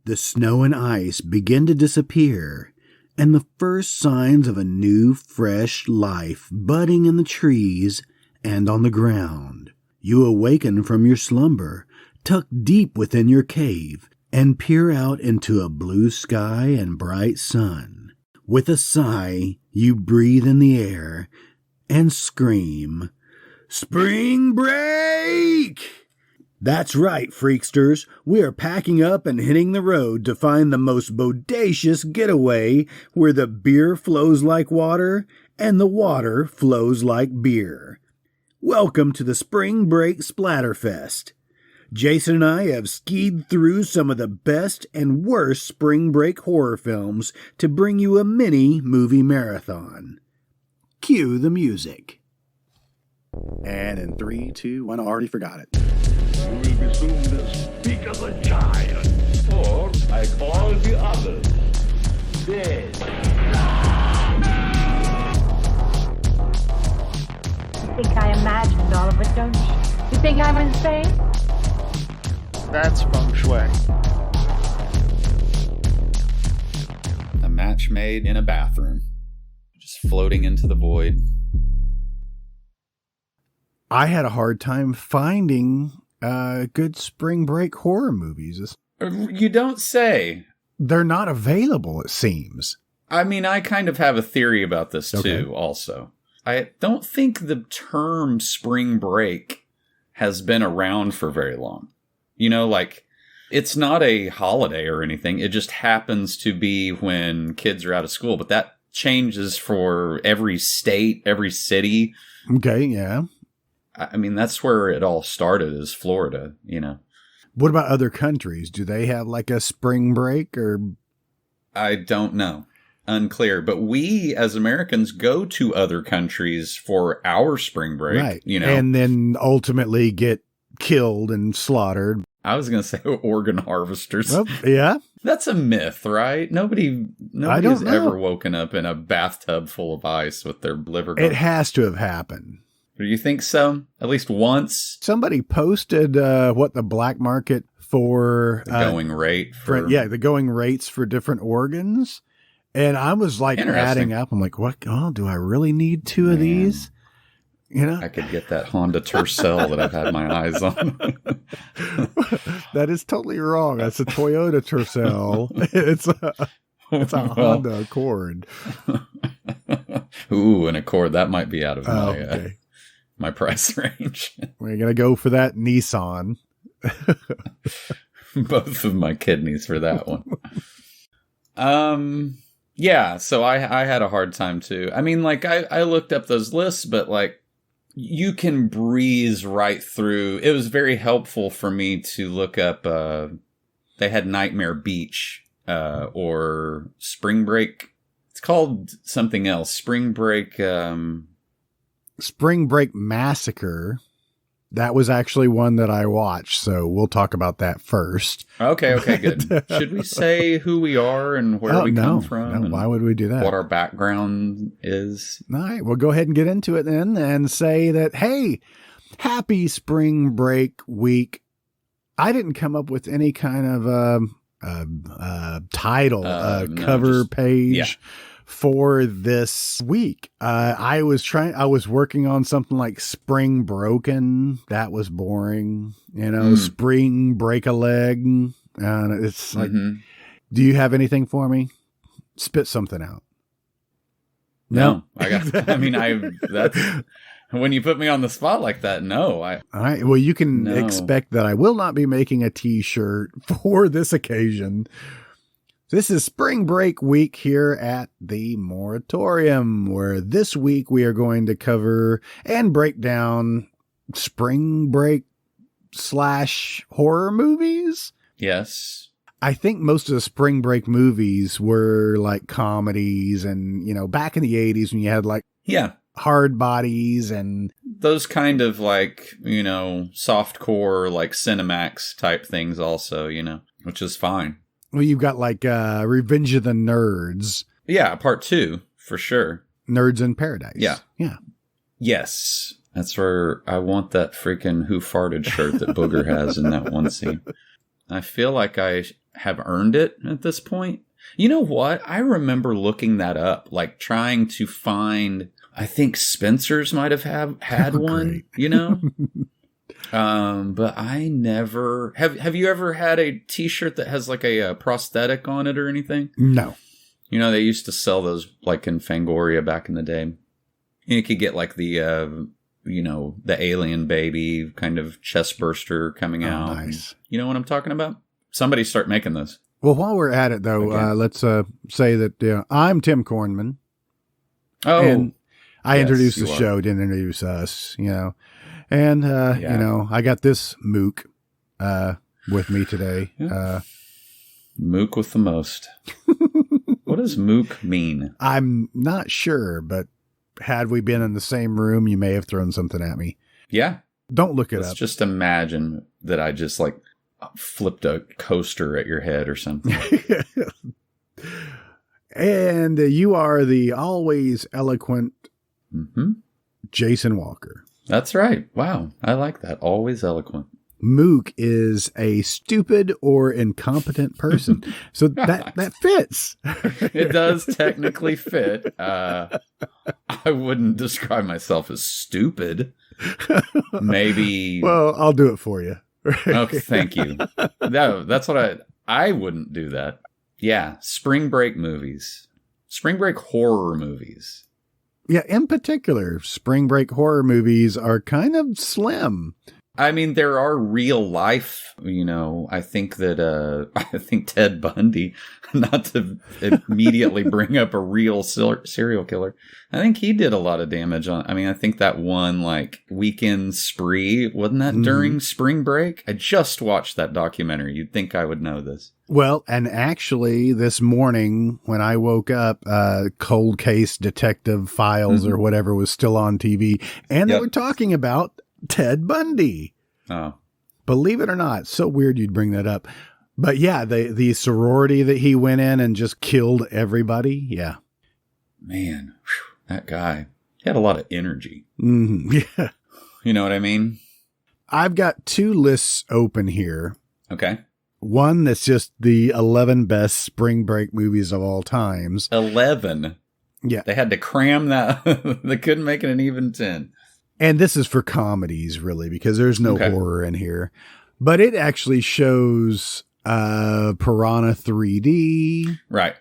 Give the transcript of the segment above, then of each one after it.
The snow and ice begin to disappear, and the first signs of a new, fresh life budding in the trees and on the ground. You awaken from your slumber, tuck deep within your cave, and peer out into a blue sky and bright sun. With a sigh, you breathe in the air and scream, "Spring Break!" That's right, freaksters. We are packing up and hitting the road to find the most bodacious getaway where the beer flows like water and the water flows like beer. Welcome to the Spring Break Splatterfest. Jason and I have skied through some of the best and worst spring break horror films to bring you a mini movie marathon. Cue the music. And in 3, 2, 1, I already forgot it. You will be soon as big as a giant, or like all the others, dead. You think I imagined all of it, don't you? You think I'm insane? That's feng shui. A match made in a bathroom, just floating into the void. I had a hard time finding good spring break horror movies. You don't say. They're not available, it seems. I mean, I kind of have a theory about this too, also. I don't think the term spring break has been around for very long. You know, like, it's not a holiday or anything. It just happens to be when kids are out of school. But that changes for every state, every city. Okay, yeah. I mean, that's where it all started, is Florida, you know. What about other countries? Do they have like a spring break or? I don't know. Unclear. But we, as Americans, go to other countries for our spring break, right. You know. And then ultimately get killed and slaughtered. I was going to say organ harvesters. Oh, yeah. That's a myth, right? Nobody has ever woken up in a bathtub full of ice with their liver gone. It has to have happened. Do you think so? At least once? Somebody posted what the black market for... The going rate for... the going rates for different organs. And I was like adding up. I'm like, what? Oh, do I really need two of these? You know? I could get that Honda Tercel that I've had my eyes on. That is totally wrong. That's a Toyota Tercel. It's a Honda Accord. Ooh, an Accord. That might be out of my price range. We're going to go for that Nissan. Both of my kidneys for that one. Yeah, so I had a hard time too. I mean, like, I looked up those lists, but like, you can breeze right through. It was very helpful for me to look up, they had Nightmare Beach, or Spring Break. It's called something else. Spring Break Massacre. That was actually one that I watched, so we'll talk about that first. Okay, good. Should we say who we are and where we come from? No, why would we do that? What our background is? All right, we'll go ahead and get into it then and say that, hey, happy spring break week. I didn't come up with any kind of title, cover page for this week. I was working on something like Spring Broken. That was boring. You know, Spring Break a Leg. And it's like, do you have anything for me? Spit something out. No, that's when you put me on the spot like that. No, all right. Well, you can expect that I will not be making a t-shirt for this occasion. This is Spring Break week here at the Moratorium, where this week we are going to cover and break down spring break / horror movies. Yes. I think most of the spring break movies were like comedies, and, you know, back in the 80s when you had like Hard Bodies and those kind of like, you know, softcore, like Cinemax type things also, you know, which is fine. Well, you've got like Revenge of the Nerds. Yeah, part 2, for sure. Nerds in Paradise. Yeah. Yes. That's where I want that freaking Who Farted shirt that Booger has in that one scene. I feel like I have earned it at this point. You know what? I remember looking that up, like trying to find, I think Spencer's might have had one, Great. you know? But I never have you ever had a t-shirt that has like a prosthetic on it or anything? No. You know, they used to sell those like in Fangoria back in the day. You could get like the the alien baby kind of chest burster coming out. Nice. You know what I'm talking about? Somebody start making those. Well, while we're at it, though, Okay. let's say that I'm Tim Kornman. Oh, And I yes, introduced the you are. show, didn't introduce us, And, I got this mook with me today. Mook with the most. What does mook mean? I'm not sure, but had we been in the same room, you may have thrown something at me. Yeah. Don't look it Let's up. just imagine that I just like flipped a coaster at your head or something. And you are the always eloquent Mm-hmm. Jason Walker. That's right. Wow. I like that. Always eloquent. Mook is a stupid or incompetent person. So that fits. It does technically fit. I wouldn't describe myself as stupid. Maybe. Well, I'll do it for you. Okay, thank you. No, that's what I wouldn't do that. Yeah, spring break movies. Spring break horror movies. Yeah, in particular, spring break horror movies are kind of slim. I mean, there are real life, I think that, I think Ted Bundy, not to immediately bring up a real serial killer, I think he did a lot of damage I think that one, like, Weekend Spree, wasn't that during spring break? I just watched that documentary. You'd think I would know this. Well, and actually, this morning when I woke up, Cold Case Detective Files or whatever was still on TV, and they were talking about Ted Bundy. Oh. Believe it or not, so weird you'd bring that up. But yeah, the sorority that he went in and just killed everybody. Yeah. Man, that guy, he had a lot of energy. Yeah. You know what I mean? I've got two lists open here. Okay. One that's just the 11 best spring break movies of all times. 11. Yeah. They had to cram that. They couldn't make it an even 10. And this is for comedies, really, because there's no horror in here. But it actually shows Piranha 3D. Right.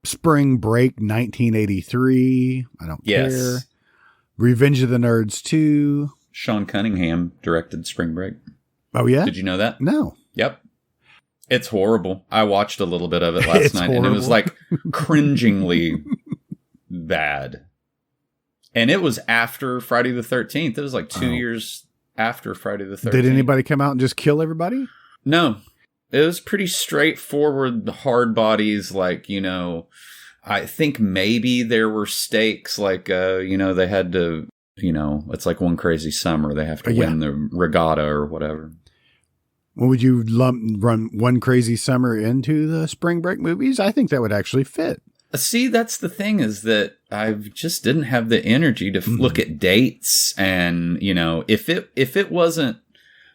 Spring Break 1983. I don't care. Revenge of the Nerds 2. Sean Cunningham directed Spring Break. Oh, yeah? Did you know that? No. Yep. It's horrible. I watched a little bit of it last night, horrible. and it was like cringingly bad. And it was after Friday the 13th. It was like 2 years after Friday the 13th. Did anybody come out and just kill everybody? No. It was pretty straightforward, hard bodies, like, I think maybe there were stakes, like, they had to, it's like One Crazy Summer. They have to win the regatta or whatever. Well, would you run One Crazy Summer into the spring break movies? I think that would actually fit. See, that's the thing, is that I just didn't have the energy to look at dates. And, if it wasn't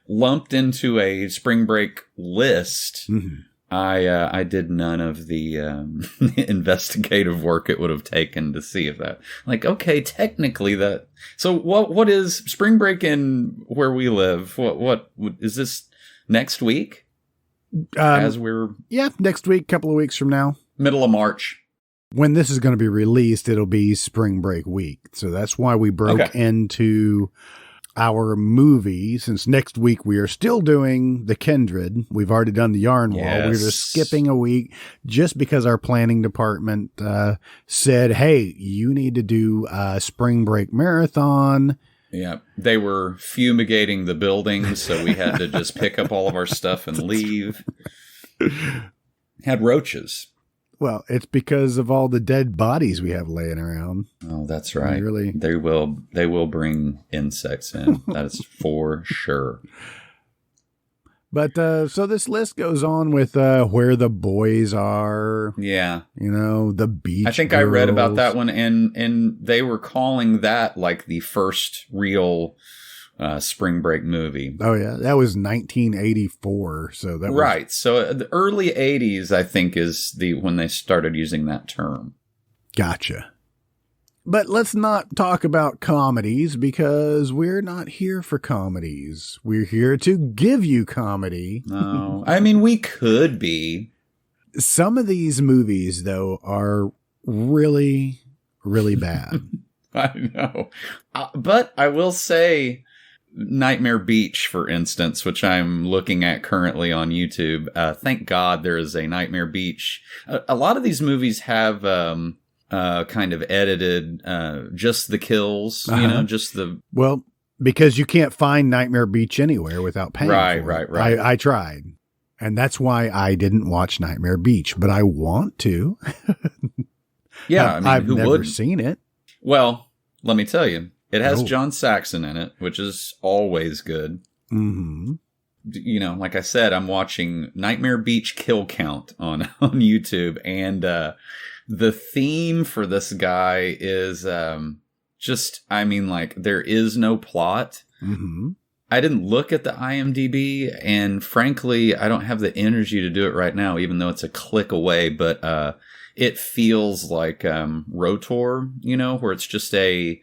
lumped into a spring break list, I did none of the investigative work it would have taken to see if that, like, okay, technically that. So what is spring break in where we live? What is this next week? As we're next week, couple of weeks from now, middle of March. When this is going to be released, it'll be spring break week. So that's why we broke into our movie, since next week we are still doing The Kindred. We've already done The Yarn Wall. We're just skipping a week just because our planning department said, hey, you need to do a spring break marathon. Yeah, they were fumigating the building, so we had to just pick up all of our stuff and leave. Had roaches. Well, it's because of all the dead bodies we have laying around. Oh, that's right. They will bring insects in. That is for sure. But so this list goes on with where the boys are. Yeah. The beach. I think I read about that one, and they were calling that like the first real Spring Break movie. Oh, yeah. That was 1984. So that was... Right. So the early 80s, I think, is when they started using that term. Gotcha. But let's not talk about comedies because we're not here for comedies. We're here to give you comedy. No, I mean, we could be. Some of these movies, though, are really, really bad. I know. But I will say Nightmare Beach, for instance, which I'm looking at currently on YouTube. Thank God there is a Nightmare Beach. A lot of these movies have kind of edited just the kills, just the... Well, because you can't find Nightmare Beach anywhere without paying for it. Right. I tried. And that's why I didn't watch Nightmare Beach, but I want to. Yeah, I mean, I've who never wouldn't? seen it. Well, let me tell you, it has Oh. John Saxon in it, which is always good. Mm-hmm. You know, like I said, I'm watching Nightmare Beach Kill Count on YouTube, and the theme for this guy is just, I mean, like, there is no plot. Mm-hmm. I didn't look at the IMDb, and frankly, I don't have the energy to do it right now, even though it's a click away, but it feels like Rotor, where it's just a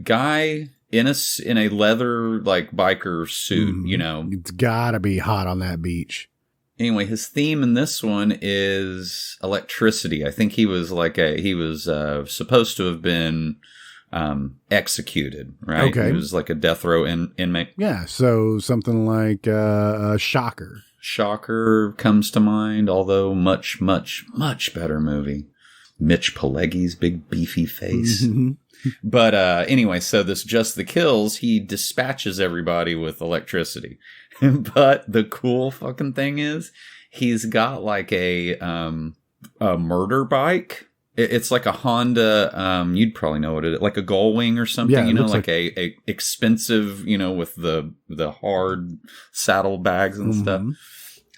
guy in a leather, like, biker suit, It's gotta be hot on that beach. Anyway, his theme in this one is electricity. I think he was supposed to have been executed, right? Okay. He was like a death row inmate. Yeah, so something like a Shocker. Shocker comes to mind, although much, much, much better movie. Mitch Pileggi's big beefy face. Mm-hmm. But anyway, so this Just the Kills, he dispatches everybody with electricity. But the cool fucking thing is, he's got like a murder bike. It's like a Honda, you'd probably know what it is, like a Gullwing or something, Yeah, like a expensive, with the hard saddlebags and stuff.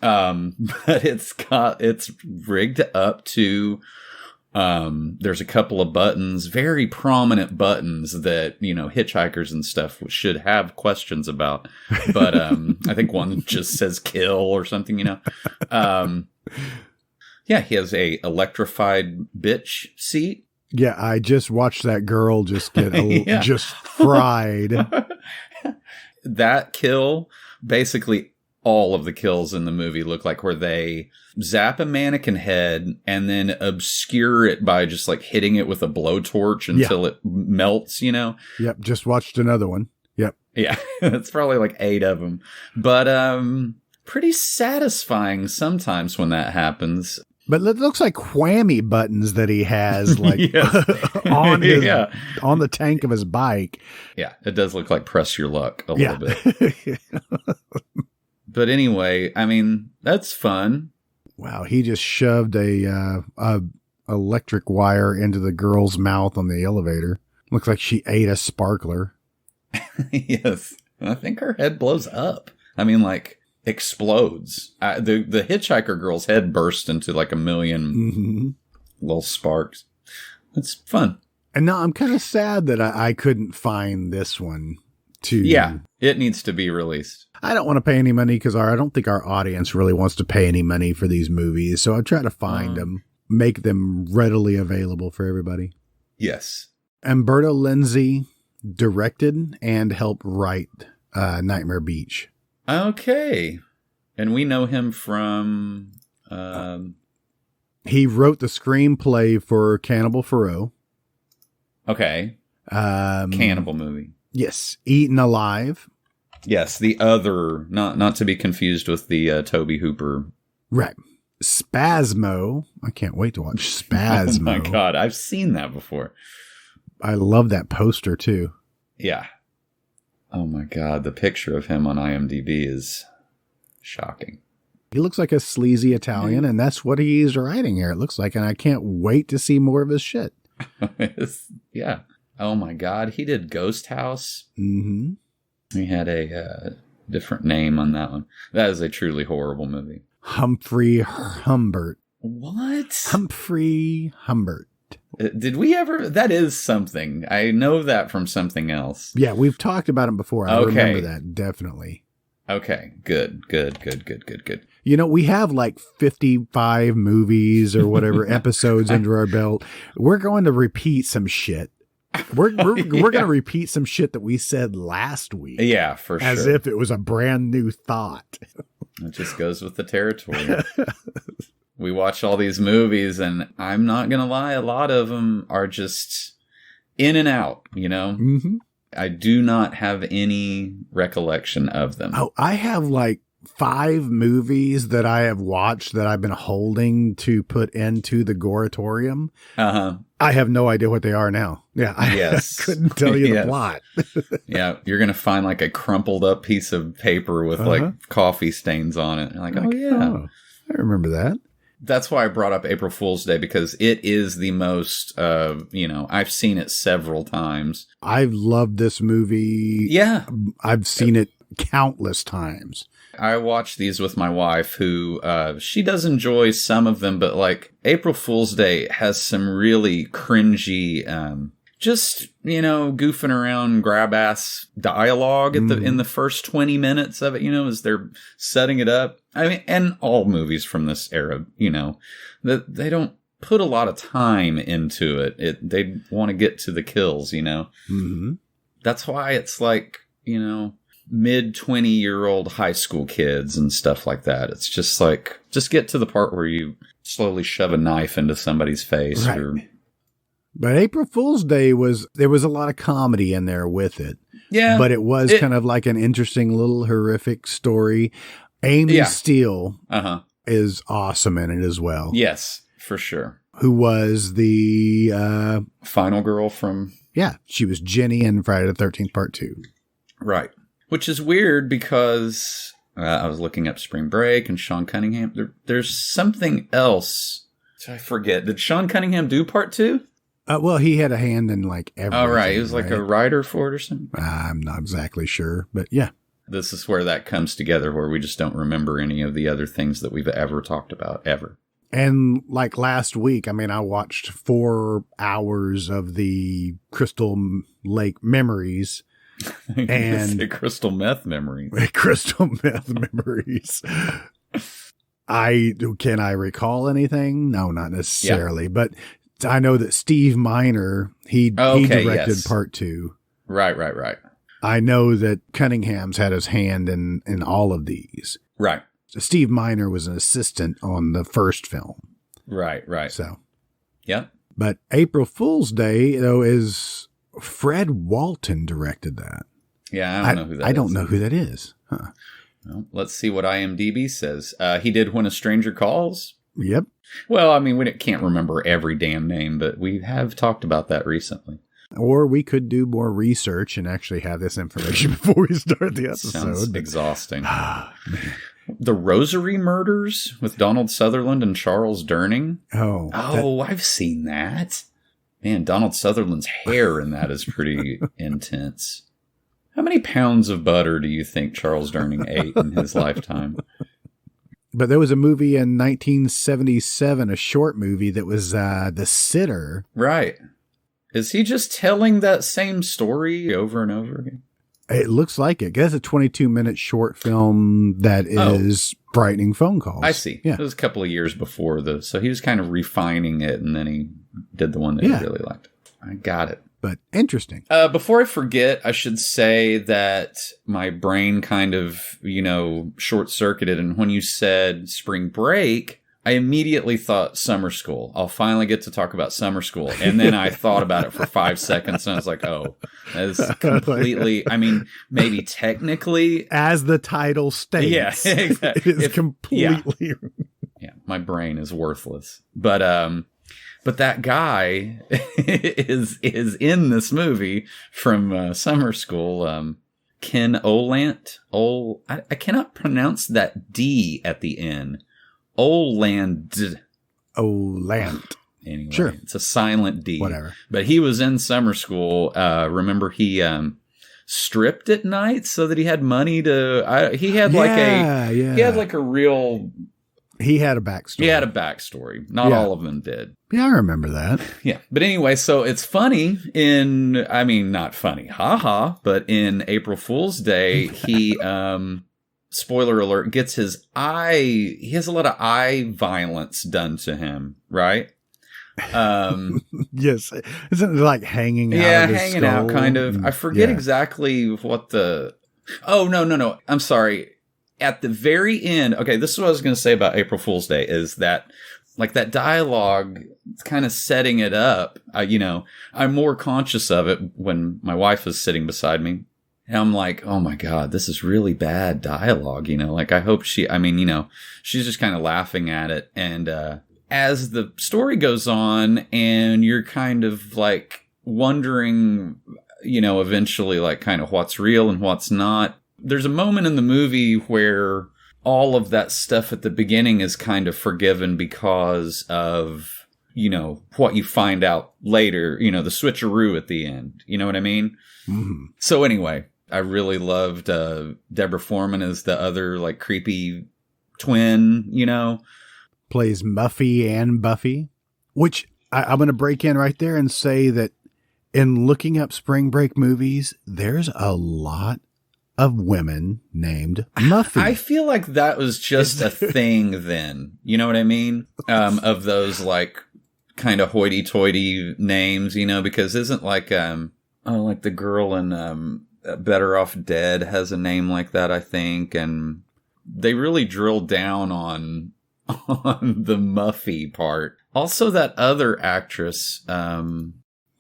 But it's rigged up to, there's a couple of buttons, very prominent buttons that, hitchhikers and stuff should have questions about. But, I think one just says kill or something, Yeah, he has a electrified bitch seat. Yeah, I just watched that girl just get just fried. That kill, basically all of the kills in the movie look like where they zap a mannequin head and then obscure it by just like hitting it with a blowtorch until it melts, Yep, just watched another one. Yep. Yeah, it's probably like 8 of them. But pretty satisfying sometimes when that happens. But it looks like whammy buttons that he has like on the tank of his bike. Yeah, it does look like press your luck a little bit. But anyway, I mean, that's fun. Wow, he just shoved a electric wire into the girl's mouth on the elevator. Looks like she ate a sparkler. Yes, I think her head blows up. I mean, like, explodes. The hitchhiker girl's head burst into like a million little sparks. It's fun. And now I'm kind of sad that I couldn't find this one too. Yeah, it needs to be released. I don't want to pay any money because I don't think our audience really wants to pay any money for these movies. So I try to find them, make them readily available for everybody. Yes. Umberto Lenzi directed and helped write Nightmare Beach. Okay. And we know him from... he wrote the screenplay for Cannibal Ferox. Okay. Cannibal movie. Yes. Eaten Alive. Yes, the other, not to be confused with the Toby Hooper. Right. Spasmo. I can't wait to watch Spasmo. Oh my God, I've seen that before. I love that poster too. Yeah. Oh my God, the picture of him on IMDb is shocking. He looks like a sleazy Italian, and that's what he's writing here, it looks like, and I can't wait to see more of his shit. Yeah. Oh my God, he did Ghost House. Mm-hmm. He had a different name on that one. That is a truly horrible movie. Humphrey Humbert. What? Humphrey Humbert. Did we ever? That is something. I know that from something else. Yeah, we've talked about him before. I remember that, definitely. Okay, good. You know, we have like 55 movies or whatever episodes under our belt. We're going to repeat some shit. We're going to repeat some shit that we said last week. Yeah, for sure. As if it was a brand new thought. It just goes with the territory. We watch all these movies, and I'm not going to lie, a lot of them are just in and out, you know? Mm-hmm. I do not have any recollection of them. Oh, I have like 5 movies that I have watched that I've been holding to put into the Moratorium. Uh-huh. I have no idea what they are now. Yeah, I couldn't tell you the plot. Yeah, you're going to find like a crumpled up piece of paper with like coffee stains on it. You're like, oh, yeah. Oh, I remember that. That's why I brought up April Fool's Day, because it is the most, I've seen it several times. I've loved this movie. Yeah. I've seen it countless times. I watch these with my wife, who she does enjoy some of them, but like April Fool's Day has some really cringy, goofing around, grab ass dialogue in the first 20 minutes of it, as they're setting it up. I mean, and all movies from this era, that they don't put a lot of time into it. They want to get to the kills, Mm-hmm. That's why it's like, mid 20-year-old high school kids and stuff like that. It's just like, just get to the part where you slowly shove a knife into somebody's face. Right. But April Fool's Day there was a lot of comedy in there with it. Yeah. But it was kind of like an interesting little horrific story. Amy Steele is awesome in it as well. Yes, for sure. Who was the final girl from... Yeah, she was Jenny in Friday the 13th Part 2. Right. Which is weird because I was looking up Spring Break and Sean Cunningham. There's something else. I forget. Did Sean Cunningham do Part 2? Well, he had a hand in like everything. Oh, right. He was like a writer for it or something? I'm not exactly sure, but yeah. This is where that comes together, where we just don't remember any of the other things that we've ever talked about, ever. And like last week, I mean, I watched 4 hours of the Crystal Lake Memories. And crystal meth memories. Crystal meth memories. Can I recall anything? No, not necessarily. Yeah. But I know that Steve Miner, he directed Part 2. Right. I know that Cunningham's had his hand in all of these. Right. So Steve Miner was an assistant on the first film. Right. So. Yeah. But April Fool's Day, though, is Fred Walton directed that. Yeah, I don't know who that is. I don't know who that is. Huh. Well, let's see what IMDb says. He did When a Stranger Calls. Yep. Well, I mean, we can't remember every damn name, but we have talked about that recently. Or we could do more research and actually have this information before we start the episode. Sounds exhausting. The Rosary Murders with Donald Sutherland and Charles Durning. I've seen that. Man, Donald Sutherland's hair in that is pretty intense. How many pounds of butter do you think Charles Durning ate in his lifetime? But there was a movie in 1977, a short movie that was The Sitter. Right. Is he just telling that same story over and over again? It looks like it. It's a 22-minute short film that is frightening phone calls. I see. Yeah. It was a couple of years before so he was kind of refining it, and then he did the one that he really liked. I got it. But interesting. Before I forget, I should say that my brain kind of, short-circuited. And when you said Spring Break, I immediately thought summer school. I'll finally get to talk about summer school. And then I thought about it for 5 seconds, and I was like, oh, that is completely, I mean, maybe technically. As the title states. Yeah, exactly. It is completely. Yeah, my brain is worthless. But that guy is in this movie from summer school. Ken Olant. I cannot pronounce that D at the end. Oland. Anyway, sure. It's a silent D. Whatever. But he was in summer school. Remember, he stripped at night so that he had money to. He had like a real He had a backstory. He had a backstory. Not all of them did. Yeah, I remember that. Yeah. But anyway, so it's funny not funny, haha, but in April Fool's Day, he, spoiler alert, gets he has a lot of eye violence done to him, right? Yes. Isn't it like hanging out? Yeah, hanging out, kind of. I forget exactly what oh, no. I'm sorry. At the very end, okay, this is what I was going to say about April Fool's Day, is that, like, that dialogue, it's kind of setting it up. I'm more conscious of it when my wife is sitting beside me. And I'm like, oh my God, this is really bad dialogue, like, I hope she's just kind of laughing at it. And, as the story goes on and you're kind of like wondering, eventually, like, kind of what's real and what's not. There's a moment in the movie where all of that stuff at the beginning is kind of forgiven because of, what you find out later, the switcheroo at the end. You know what I mean? Mm-hmm. So anyway, I really loved Deborah Foreman as the other, like, creepy twin, Plays Muffy and Buffy, which I'm going to break in right there and say that in looking up Spring Break movies, there's a lot of women named Muffy. I feel like that was just a thing then. You know what I mean? Of those, like, kind of hoity-toity names, because isn't like, like the girl in Better Off Dead has a name like that, I think. And they really drilled down on the Muffy part. Also, that other actress. Talking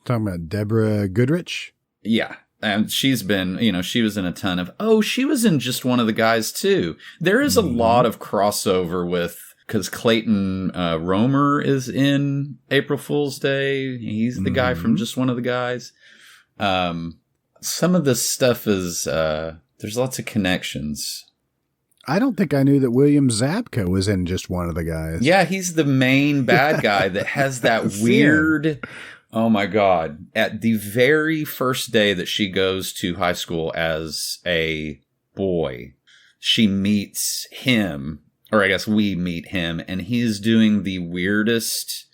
about Deborah Goodrich? Yeah. And she's been, she was in a ton of, she was in Just One of the Guys too. There is a lot of crossover because Clayton Romer is in April Fool's Day. He's the guy from Just One of the Guys. Some of this stuff is, there's lots of connections. I don't think I knew that William Zabka was in Just One of the Guys. Yeah, he's the main bad guy that has that weird... Oh my God. At the very first day that she goes to high school as a boy, she meets him, or I guess we meet him, and he's doing the weirdest.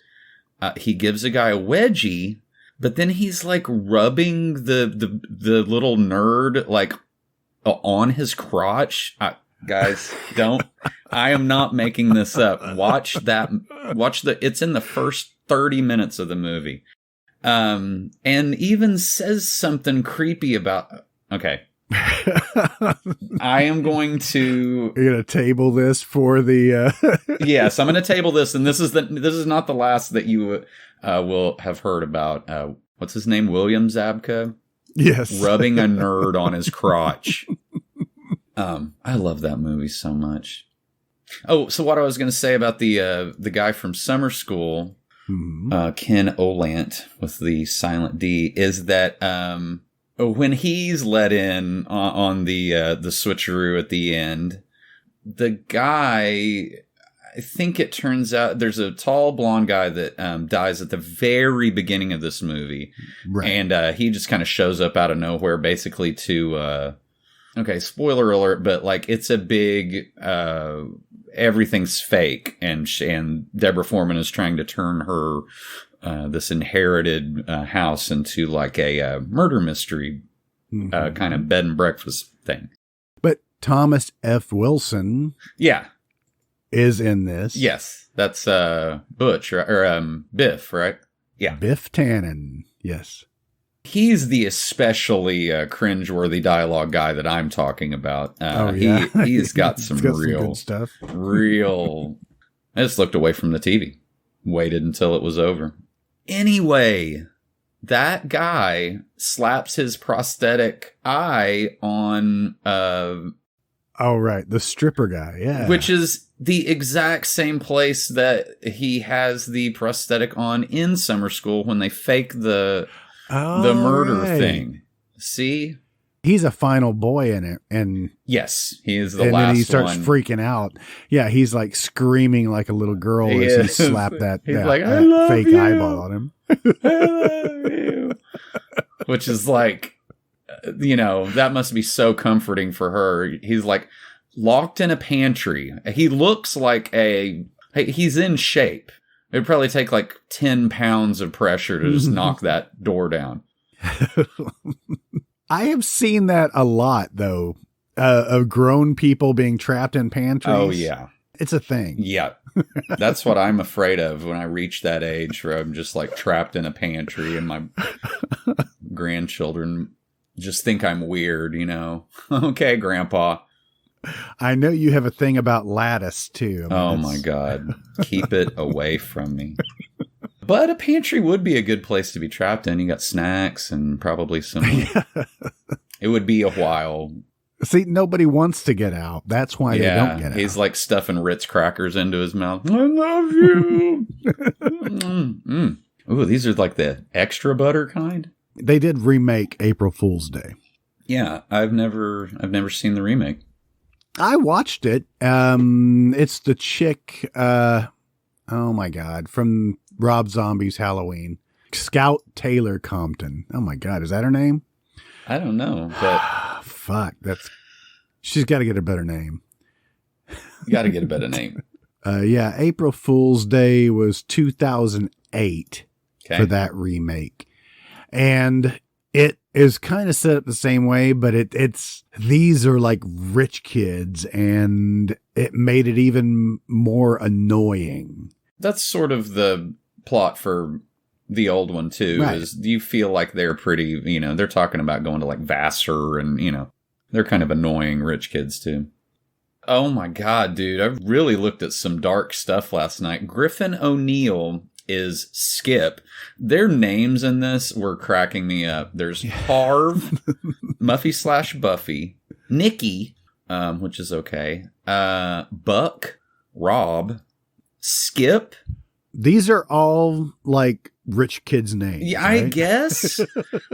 He gives a guy a wedgie, but then he's like rubbing the little nerd like on his crotch. Guys, I am not making this up. It's in the first 30 minutes of the movie. And even says something creepy about, okay. I am going to... You're going to table this for the... Yes, I'm going to table this, and this is not the last that you will have heard about. What's his name? William Zabka? Yes. Rubbing a nerd on his crotch. I love that movie so much. Oh, so what I was going to say about the guy from Summer School... Ken Olant with the silent D, is that when he's let in on the switcheroo at the end, the guy, I think it turns out there's a tall blonde guy that dies at the very beginning of this movie, right. And he just kind of shows up out of nowhere, basically to okay, spoiler alert, but like it's a big everything's fake, and Deborah Foreman is trying to turn her this inherited house into like a murder mystery kind of bed and breakfast thing. But Thomas F. Wilson, is in this. Yes, that's Butch or Biff, right? Yeah, Biff Tannen. Yes. He's the especially cringeworthy dialogue guy that I'm talking about. He's got some real good stuff. I just looked away from the TV, waited until it was over. Anyway, that guy slaps his prosthetic eye on. Right, the stripper guy, yeah. Which is the exact same place that he has the prosthetic on in Summer School when they fake the murder thing. See? He's a final boy in it. And yes, he is the last one. And then he starts freaking out. Yeah, he's like screaming like a little girl as he slapped that fake eyeball on him. I love you. Which is like, that must be so comforting for her. He's like, locked in a pantry. He looks like he's in shape. It'd probably take like 10 pounds of pressure to just knock that door down. I have seen that a lot, though, of grown people being trapped in pantries. Oh, yeah. It's a thing. Yeah. That's what I'm afraid of when I reach that age where I'm just like trapped in a pantry and my grandchildren just think I'm weird, you know? Okay, Grandpa. I know you have a thing about lattice, too. My God. Keep it away from me. But a pantry would be a good place to be trapped in. You got snacks and probably some... It would be a while. See, nobody wants to get out. That's why they don't get out. He's like stuffing Ritz crackers into his mouth. I love you. Ooh, these are like the extra butter kind. They did remake April Fool's Day. Yeah, I've never seen the remake. I watched it. It's the chick, oh my God, from Rob Zombie's Halloween. Scout Taylor Compton. Oh my God, is that her name? I don't know, but... Fuck, she's got to get a better name. You got to get a better name. Yeah, April Fool's Day was 2008 for that remake. And it is kind of set up the same way, but these are like rich kids, and it made it even more annoying. That's sort of the plot for the old one too, right. Is you feel like they're pretty, they're talking about going to like Vassar and, they're kind of annoying rich kids too. Oh my God, dude. I really looked at some dark stuff last night. Griffin O'Neill is Skip. Their names in this were cracking me up. There's Harv, Muffy/Buffy, Nikki, which is okay. Buck, Rob, Skip. These are all like rich kids' names. Yeah, right? I guess.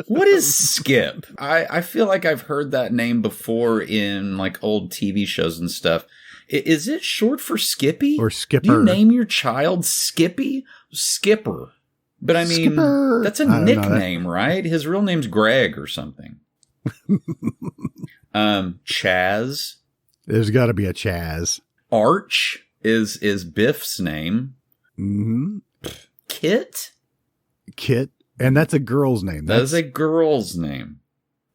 What is Skip? I feel like I've heard that name before in like old TV shows and stuff. Is it short for Skippy? Or Skipper? Do you name your child Skippy? Skipper. But I mean, Skipper. That's a nickname, right? His real name's Greg or something. Chaz. There's got to be a Chaz. Arch is Biff's name. Mm-hmm. Kit, and that's a girl's name. That is a girl's name.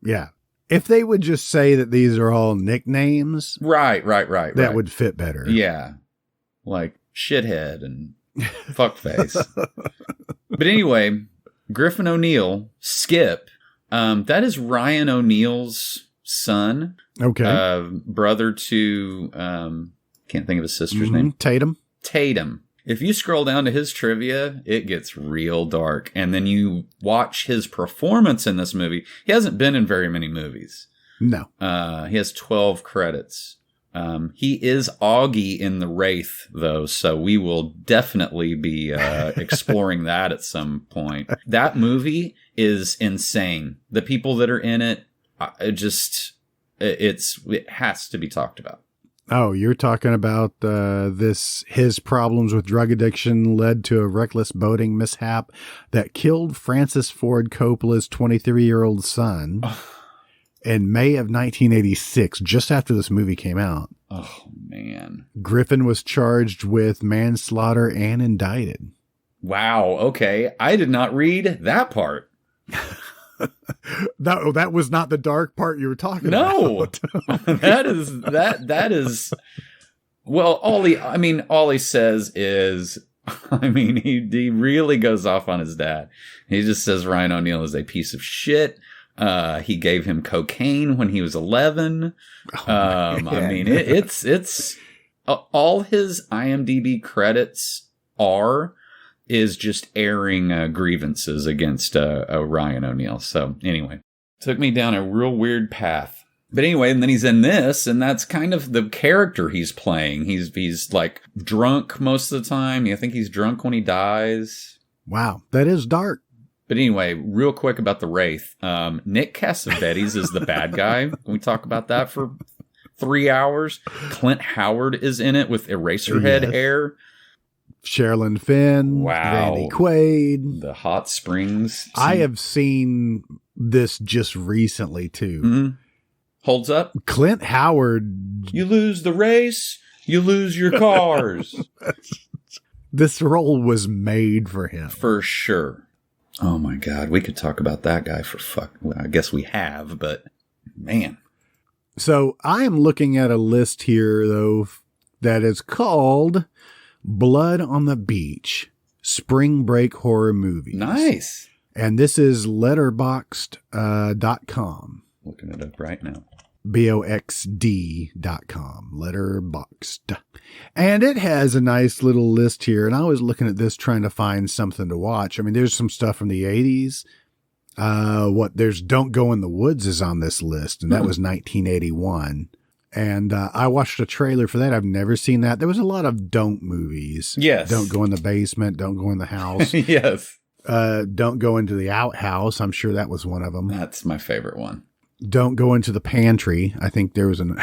Yeah. If they would just say that these are all nicknames. Right. That would fit better. Yeah. Like shithead and fuckface. But anyway, Griffin O'Neill, Skip, that is Ryan O'Neill's son. Okay. Brother to, can't think of his sister's name. Tatum. If you scroll down to his trivia, it gets real dark. And then you watch his performance in this movie. He hasn't been in very many movies. No. He has 12 credits. He is Augie in The Wraith, though, so we will definitely be exploring that at some point. That movie is insane. The people that are in it, it has to be talked about. Oh, you're talking about his problems with drug addiction led to a reckless boating mishap that killed Francis Ford Coppola's 23-year-old son in May of 1986, just after this movie came out. Oh, man. Griffin was charged with manslaughter and indicted. Wow, okay. I did not read that part. That was not the dark part you were talking about. No, that is. Well, all he says is, he really goes off on his dad. He just says Ryan O'Neal is a piece of shit. He gave him cocaine when he was 11. It's all his IMDb credits is just airing grievances against Ryan O'Neal. So anyway, took me down a real weird path. But anyway, and then he's in this, and that's kind of the character he's playing. He's like drunk most of the time. I think he's drunk when he dies. Wow, that is dark. But anyway, real quick about The Wraith. Nick Cassavetes is the bad guy. Can we talk about that for 3 hours? Clint Howard is in it with Eraserhead hair. Sherilyn Fenn, wow. Randy Quaid. The Hot Springs scene. I have seen this just recently, too. Mm-hmm. Holds up. Clint Howard. You lose the race, you lose your cars. This role was made for him. For sure. Oh my God. We could talk about that guy for well, I guess we have, but man. So I am looking at a list here, though, that is called Blood on the Beach, Spring Break Horror Movies. Nice. And this is letterboxd.com. Looking it up right now. BOXD.com, Letterboxd. And it has a nice little list here. And I was looking at this trying to find something to watch. I mean, there's some stuff from the 80s. There's Don't Go in the Woods is on this list. And that was 1981. And I watched a trailer for that. I've never seen that. There was a lot of don't movies. Yes. Don't go in the basement. Don't go in the house. Yes. Don't go into the outhouse. I'm sure that was one of them. That's my favorite one. Don't go into the pantry. I think there was an...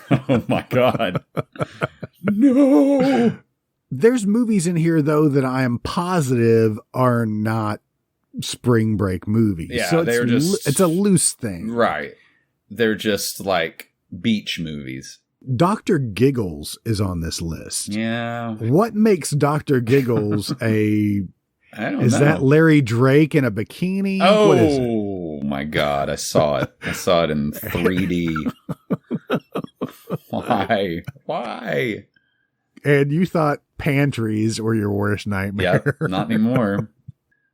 Oh my God. No. There's movies in here, though, that I am positive are not spring break movies. Yeah, so they're it's a loose thing. Right. They're just like beach movies. Dr. Giggles is on this list. Yeah. What makes Dr. Giggles I don't know. Is that Larry Drake in a bikini? Oh, what is it? My God. I saw it. I saw it in 3D. Why? And you thought pantries were your worst nightmare. Yeah, not anymore.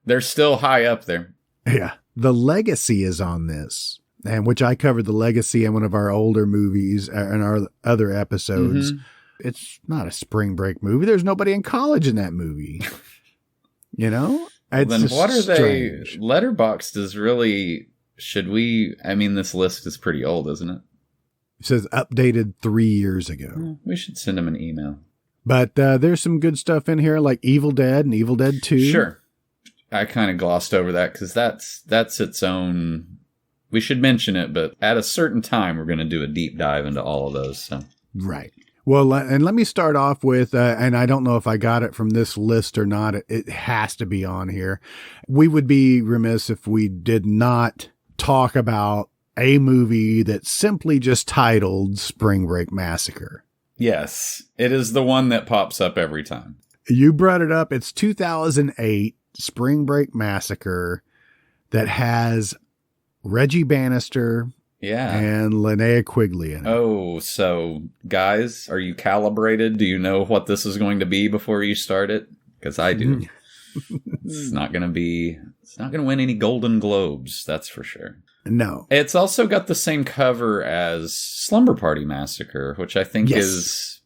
They're still high up there. Yeah. The Legacy is on this, and which I covered The Legacy in one of our older movies in our other episodes. Mm-hmm. It's not a spring break movie. There's nobody in college in that movie. You know? Well, then what are strange. they? Letterboxd is really, this list is pretty old, isn't it? It says updated 3 years ago. We should send them an email. But there's some good stuff in here like Evil Dead and Evil Dead 2. Sure. I kind of glossed over that because that's its own. We should mention it, but at a certain time, we're going to do a deep dive into all of those. So. Right. Well, and let me start off with, and I don't know if I got it from this list or not. It has to be on here. We would be remiss if we did not talk about a movie that's simply just titled Spring Break Massacre. Yes, it is the one that pops up every time. You brought it up. It's 2008 Spring Break Massacre that has Reggie Bannister. Yeah. And Linnea Quigley in it. Oh, so guys, are you calibrated? Do you know what this is going to be before you start it? Because I do. It's not going to win any Golden Globes, that's for sure. No. It's also got the same cover as Slumber Party Massacre, which I think is...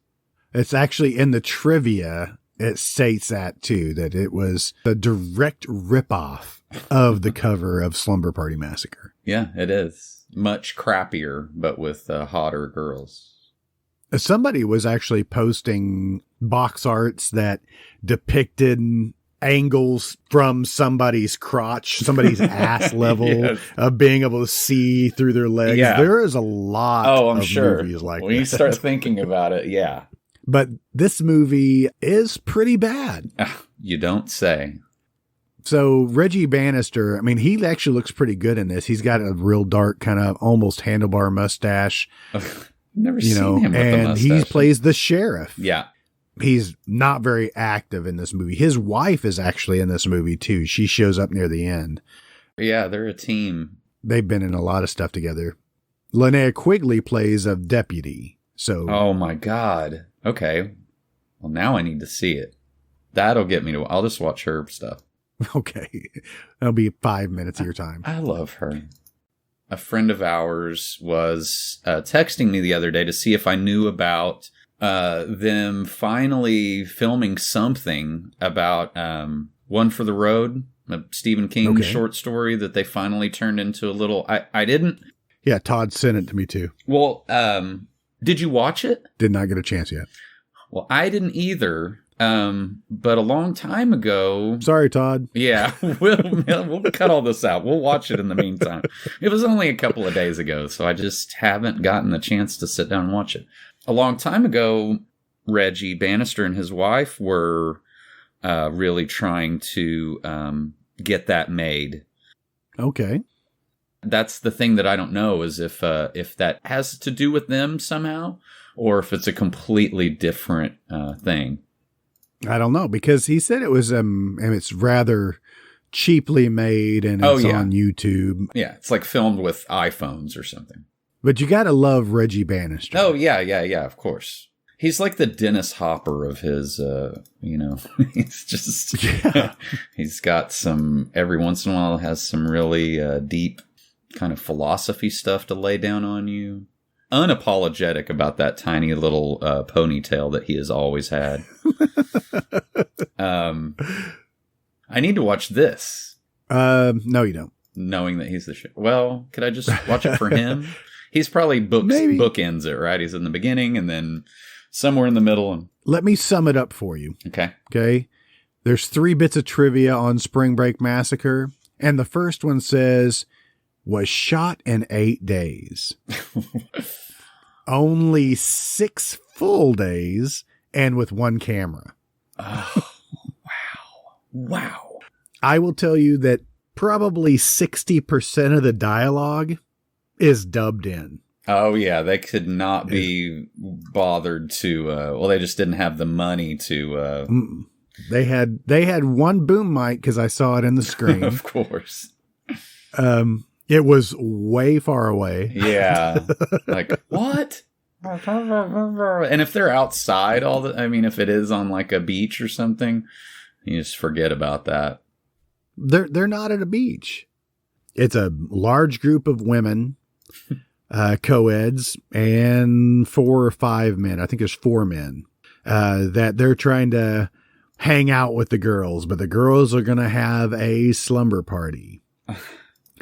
It's actually in the trivia. It states that too, that it was a direct ripoff of the cover of Slumber Party Massacre. Yeah, it is. Much crappier, but with hotter girls. Somebody was actually posting box arts that depicted angles from somebody's crotch, somebody's ass level of being able to see through their legs. Yeah. There is a lot of movies like that. When you start thinking about it, yeah. But this movie is pretty bad. You don't say. So Reggie Bannister, he actually looks pretty good in this. He's got a real dark kind of almost handlebar mustache. Never seen him with a mustache. And he plays the sheriff. Yeah. He's not very active in this movie. His wife is actually in this movie too. She shows up near the end. Yeah, they're a team. They've been in a lot of stuff together. Linnea Quigley plays a deputy. So. Oh my God. Okay. Well, now I need to see it. That'll get me I'll just watch her stuff. Okay. That'll be 5 minutes of your time. I love her. A friend of ours was texting me the other day to see if I knew about them finally filming something about One for the Road, a Stephen King short story that they finally turned into a little... I didn't... Yeah, Todd sent it to me too. Well, did you watch it? Did not get a chance yet. Well, I didn't either. But a long time ago... Sorry, Todd. Yeah, we'll cut all this out. We'll watch it in the meantime. It was only a couple of days ago, so I just haven't gotten the chance to sit down and watch it. A long time ago, Reggie Bannister and his wife were really trying to get that made. Okay. That's the thing that I don't know, is if that has to do with them somehow, or if it's a completely different thing. I don't know, because he said it was and it's rather cheaply made, and it's on YouTube. Yeah, it's like filmed with iPhones or something. But you got to love Reggie Bannister. Oh, yeah, of course. He's like the Dennis Hopper of his, he's just, he's got some, every once in a while has some really deep kind of philosophy stuff to lay down on you. Unapologetic about that tiny little ponytail that he has always had. I need to watch this. No, you don't. Knowing that he's the shit. Well, could I just watch it for him? He's probably bookends it, right? He's in the beginning and then somewhere in the middle. And let me sum it up for you. Okay. There's 3 bits of trivia on Spring Break Massacre. And the first one says, was shot in 8 days. Only 6 full days and with 1 camera. Oh, wow. I will tell you that probably 60% of the dialogue is dubbed in. Oh, yeah. They could not be bothered to, they just didn't have the money to. They had 1 boom mic because I saw it in the screen. Of course. It was way far away. Yeah. Like, what? And if they're outside if it is on like a beach or something, you just forget about that. They're not at a beach. It's a large group of women, co-eds, and 4 or 5 men. I think there's 4 men that they're trying to hang out with the girls, but the girls are going to have a slumber party.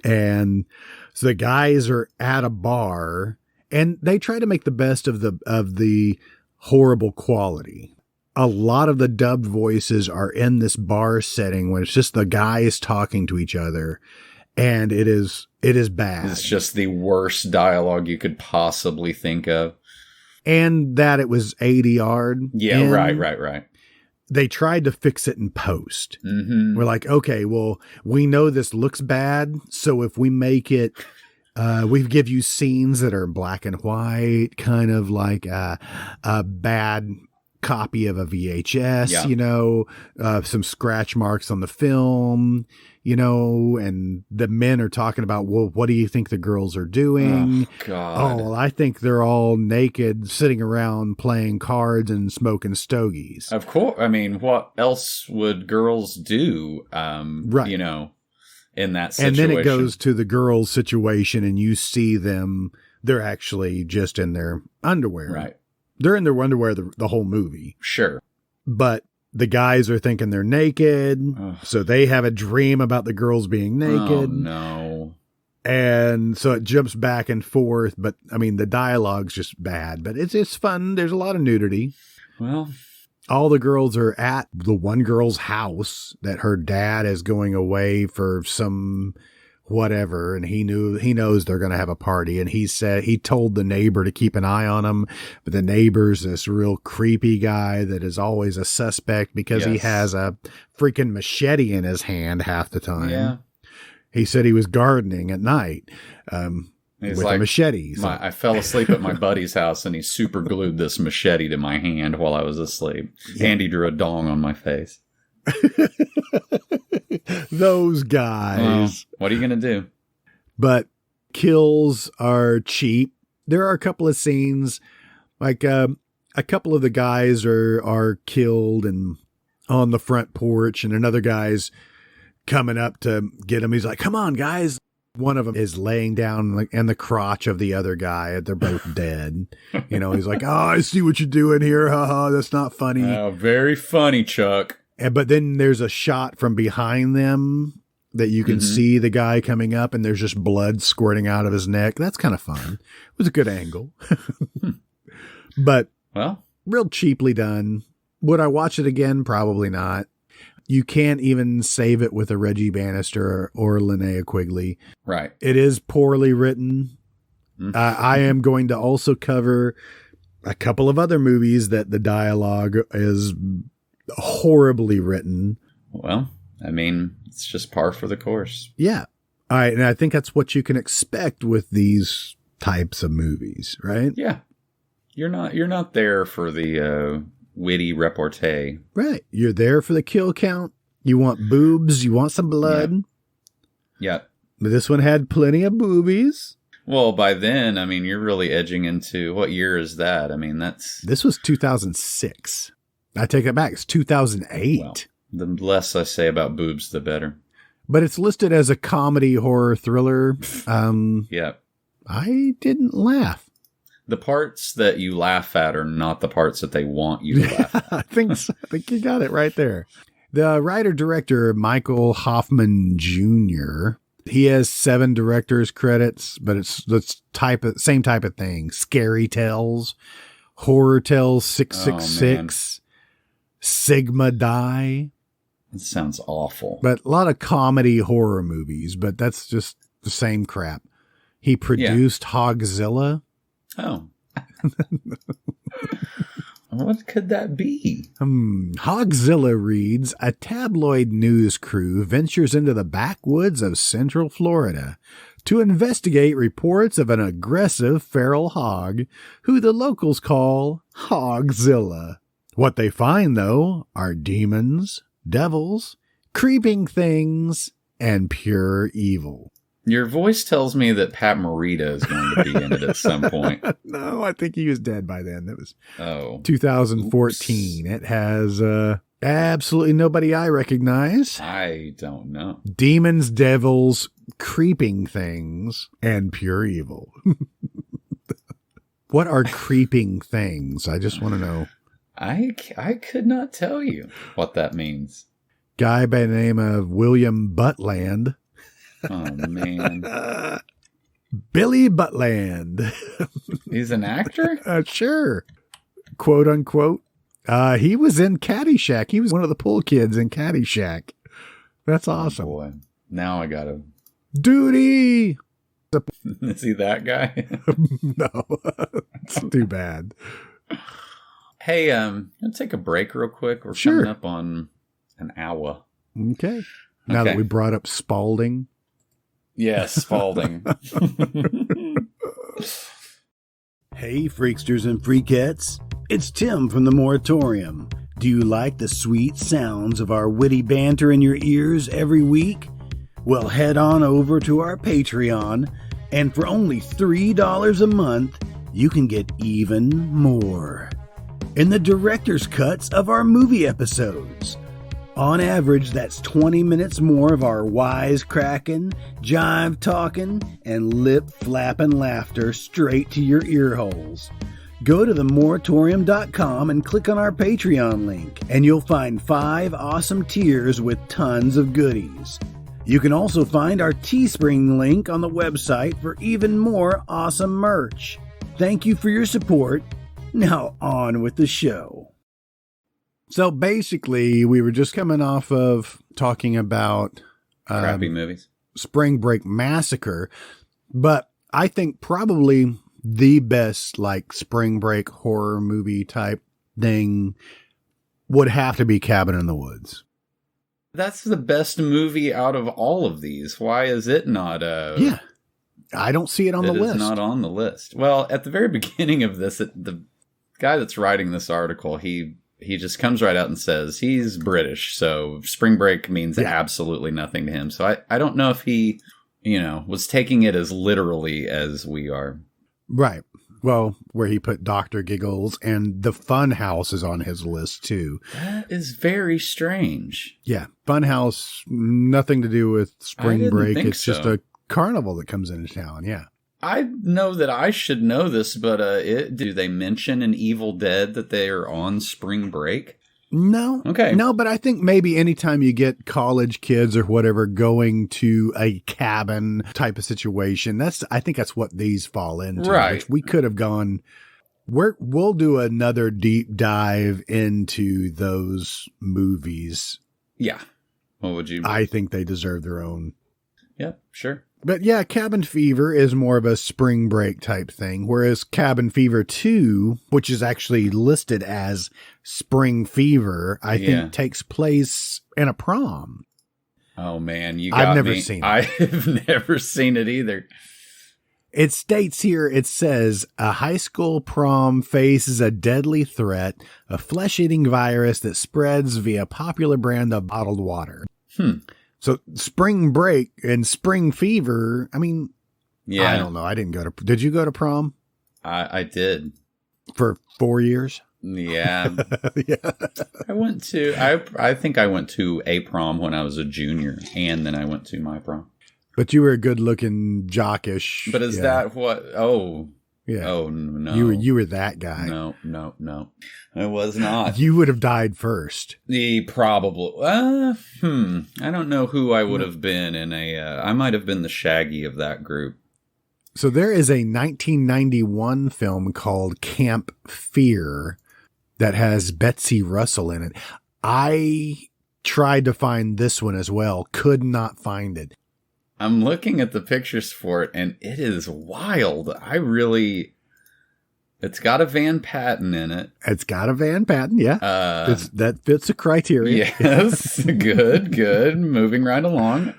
And so the guys are at a bar, and they try to make the best of the horrible quality. A lot of the dubbed voices are in this bar setting when it's just the guys talking to each other, and it is bad. It's just the worst dialogue you could possibly think of. And that it was ADR'd. Yeah, right. They tried to fix it in post. Mm-hmm. We're like, okay, well, we know this looks bad, so if we make it, we give you scenes that are black and white, kind of like a bad copy of a VHS, some scratch marks on the film, and the men are talking about, well, what do you think the girls are doing? Oh, God. Oh, I think they're all naked, sitting around playing cards and smoking stogies. Of course. I mean, what else would girls do, right. In that situation? And then it goes to the girls' situation, and you see them, they're actually just in their underwear. Right. They're in their underwear the whole movie. Sure. But the guys are thinking they're naked. Ugh. So they have a dream about the girls being naked. Oh, no. And so it jumps back and forth. But I mean, the dialogue's just bad, but it's fun. There's a lot of nudity. Well, all the girls are at the one girl's house that her dad is going away for some whatever, and he knows they're going to have a party, and he told the neighbor to keep an eye on him, but the neighbor's this real creepy guy that is always a suspect because he has a freaking machete in his hand half the time. Yeah. He said he was gardening at night with a machete. So. I fell asleep at my buddy's house, and he super glued this machete to my hand while I was asleep. Yeah. And he drew a dong on my face. Those guys. What are you going to do? But kills are cheap. There are a couple of scenes, like a couple of the guys are killed and on the front porch, and another guy's coming up to get him. He's like, "Come on, guys." One of them is laying down in the crotch of the other guy. They're both dead. He's like, "Oh, I see what you're doing here. Haha, that's not funny." Oh, very funny, Chuck. But then there's a shot from behind them that you can see the guy coming up, and there's just blood squirting out of his neck. That's kind of fun. It was a good angle. But real cheaply done. Would I watch it again? Probably not. You can't even save it with a Reggie Bannister or Linnea Quigley. Right. It is poorly written. Mm-hmm. I am going to also cover a couple of other movies that the dialogue is horribly written. Well, I mean, it's just par for the course. Yeah. And I think that's what you can expect with these types of movies, right? Yeah. You're not there for the witty repartee. Right. You're there for the kill count. You want boobs. You want some blood. Yeah. But this one had plenty of boobies. Well, by then, I mean, you're really edging into, what year is that? I mean, This was 2006. I take it back. It's 2008. Well, the less I say about boobs, the better. But it's listed as a comedy horror thriller. Yeah. I didn't laugh. The parts that you laugh at are not the parts that they want you to laugh at. I think you got it right there. The writer-director, Michael Hoffman Jr., he has 7 director's credits, but it's the same type of thing. Scary Tales, Horror Tales 666, Sigma Die. It sounds awful. But a lot of comedy horror movies, but that's just the same crap. He produced Hogzilla. Oh. What could that be? Hogzilla reads, a tabloid news crew ventures into the backwoods of Central Florida to investigate reports of an aggressive feral hog who the locals call Hogzilla. What they find, though, are demons, devils, creeping things, and pure evil. Your voice tells me that Pat Morita is going to be in it at some point. No, I think he was dead by then. That was 2014. Oops. It has absolutely nobody I recognize. I don't know. Demons, devils, creeping things, and pure evil. What are creeping things? I just want to know. I could not tell you what that means. Guy by the name of William Buttland. Oh, man. Billy Buttland. He's an actor? Sure. Quote unquote. He was in Caddyshack. He was one of the pool kids in Caddyshack. That's awesome. Oh, boy. Now I got to. Duty. Is he that guy? No. It's too bad. Hey, let's take a break real quick. We're Sure. coming up on an hour. Okay. Now that we brought up Spalding. Yes, Spalding. Hey, freaksters and freakettes. It's Tim from the Moratorium. Do you like the sweet sounds of our witty banter in your ears every week? Well, head on over to our Patreon, and for only $3 a month, you can get even more. In the director's cuts of our movie episodes. On average, that's 20 minutes more of our wisecracking, jive-talking, and lip-flapping laughter straight to your earholes. Go to themoratorium.com and click on our Patreon link, and you'll find 5 awesome tiers with tons of goodies. You can also find our Teespring link on the website for even more awesome merch. Thank you for your support. Now on with the show. So basically, we were just coming off of talking about Crappy movies. Spring Break Massacre, but I think probably the best like Spring Break horror movie type thing would have to be Cabin in the Woods. That's the best movie out of all of these. Why is it not? Yeah, I don't see it on the list. It is not on the list. Well, at the very beginning of this, the guy that's writing this article, he just comes right out and says he's British, so Spring Break means absolutely nothing to him. So I don't know if he, was taking it as literally as we are. Right. Well, where he put Dr. Giggles and the Funhouse is on his list too. That is very strange. Yeah. Funhouse, nothing to do with Spring Break. It's so. just a carnival that comes into town. Yeah. I know that I should know this, but do they mention in Evil Dead that they are on Spring Break? No. Okay. No, but I think maybe anytime you get college kids or whatever going to a cabin type of situation, I think that's what these fall into. Right. Which we could have gone. We'll do another deep dive into those movies. Yeah. What would you? I think they deserve their own. Yeah, sure. But yeah, Cabin Fever is more of a Spring Break type thing, whereas Cabin Fever 2, which is actually listed as Spring Fever, I think takes place in a prom. Oh man, you got I've never me. seen it. I've never seen it either. It states here, it says, a high school prom faces a deadly threat, a flesh-eating virus that spreads via popular brand of bottled water. So spring break and spring fever, I mean, Yeah. I don't know. Did you go to prom? I did. For 4 years? Yeah. Yeah. I think I went to a prom when I was a junior, and then I went to my prom. But you were a good-looking jockish. But is that what? Oh. Yeah. Oh, no. You were that guy. No. I was not. You would have died first. Probably. I don't know who I would have been in I might have been the Shaggy of that group. So there is a 1991 film called Camp Fear that has Betsy Russell in it. I tried to find this one as well. Could not find it. I'm looking at the pictures for it, and it is wild. It's got a Van Patten in it. It's got a Van Patten, yeah. That fits the criteria. Yes, good. Moving right along.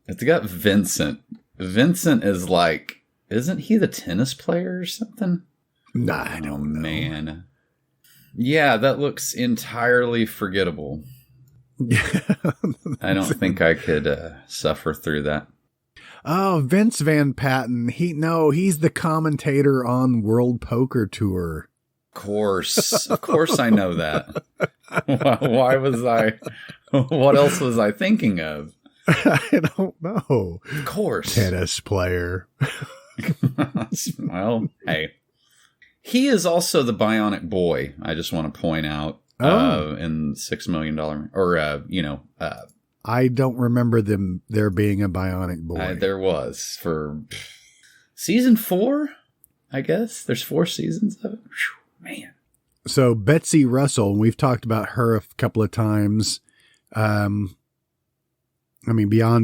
It's got Vincent. Vincent is like, isn't he the tennis player or something? Nah, I don't know. Man. Yeah, that looks entirely forgettable. I don't think I could suffer through that. Oh, Vince Van Patten. He's the commentator on World Poker Tour. Of course I know that. Why was what else was I thinking of? I don't know. Of course. Tennis player. Well, hey. He is also the Bionic Boy, I just want to point out, in $6 Million, I don't remember there being a Bionic Boy. There was for season 4, I guess. There's 4 seasons of it. Whew, man. So Betsy Russell, we've talked about her a couple of times. Beyond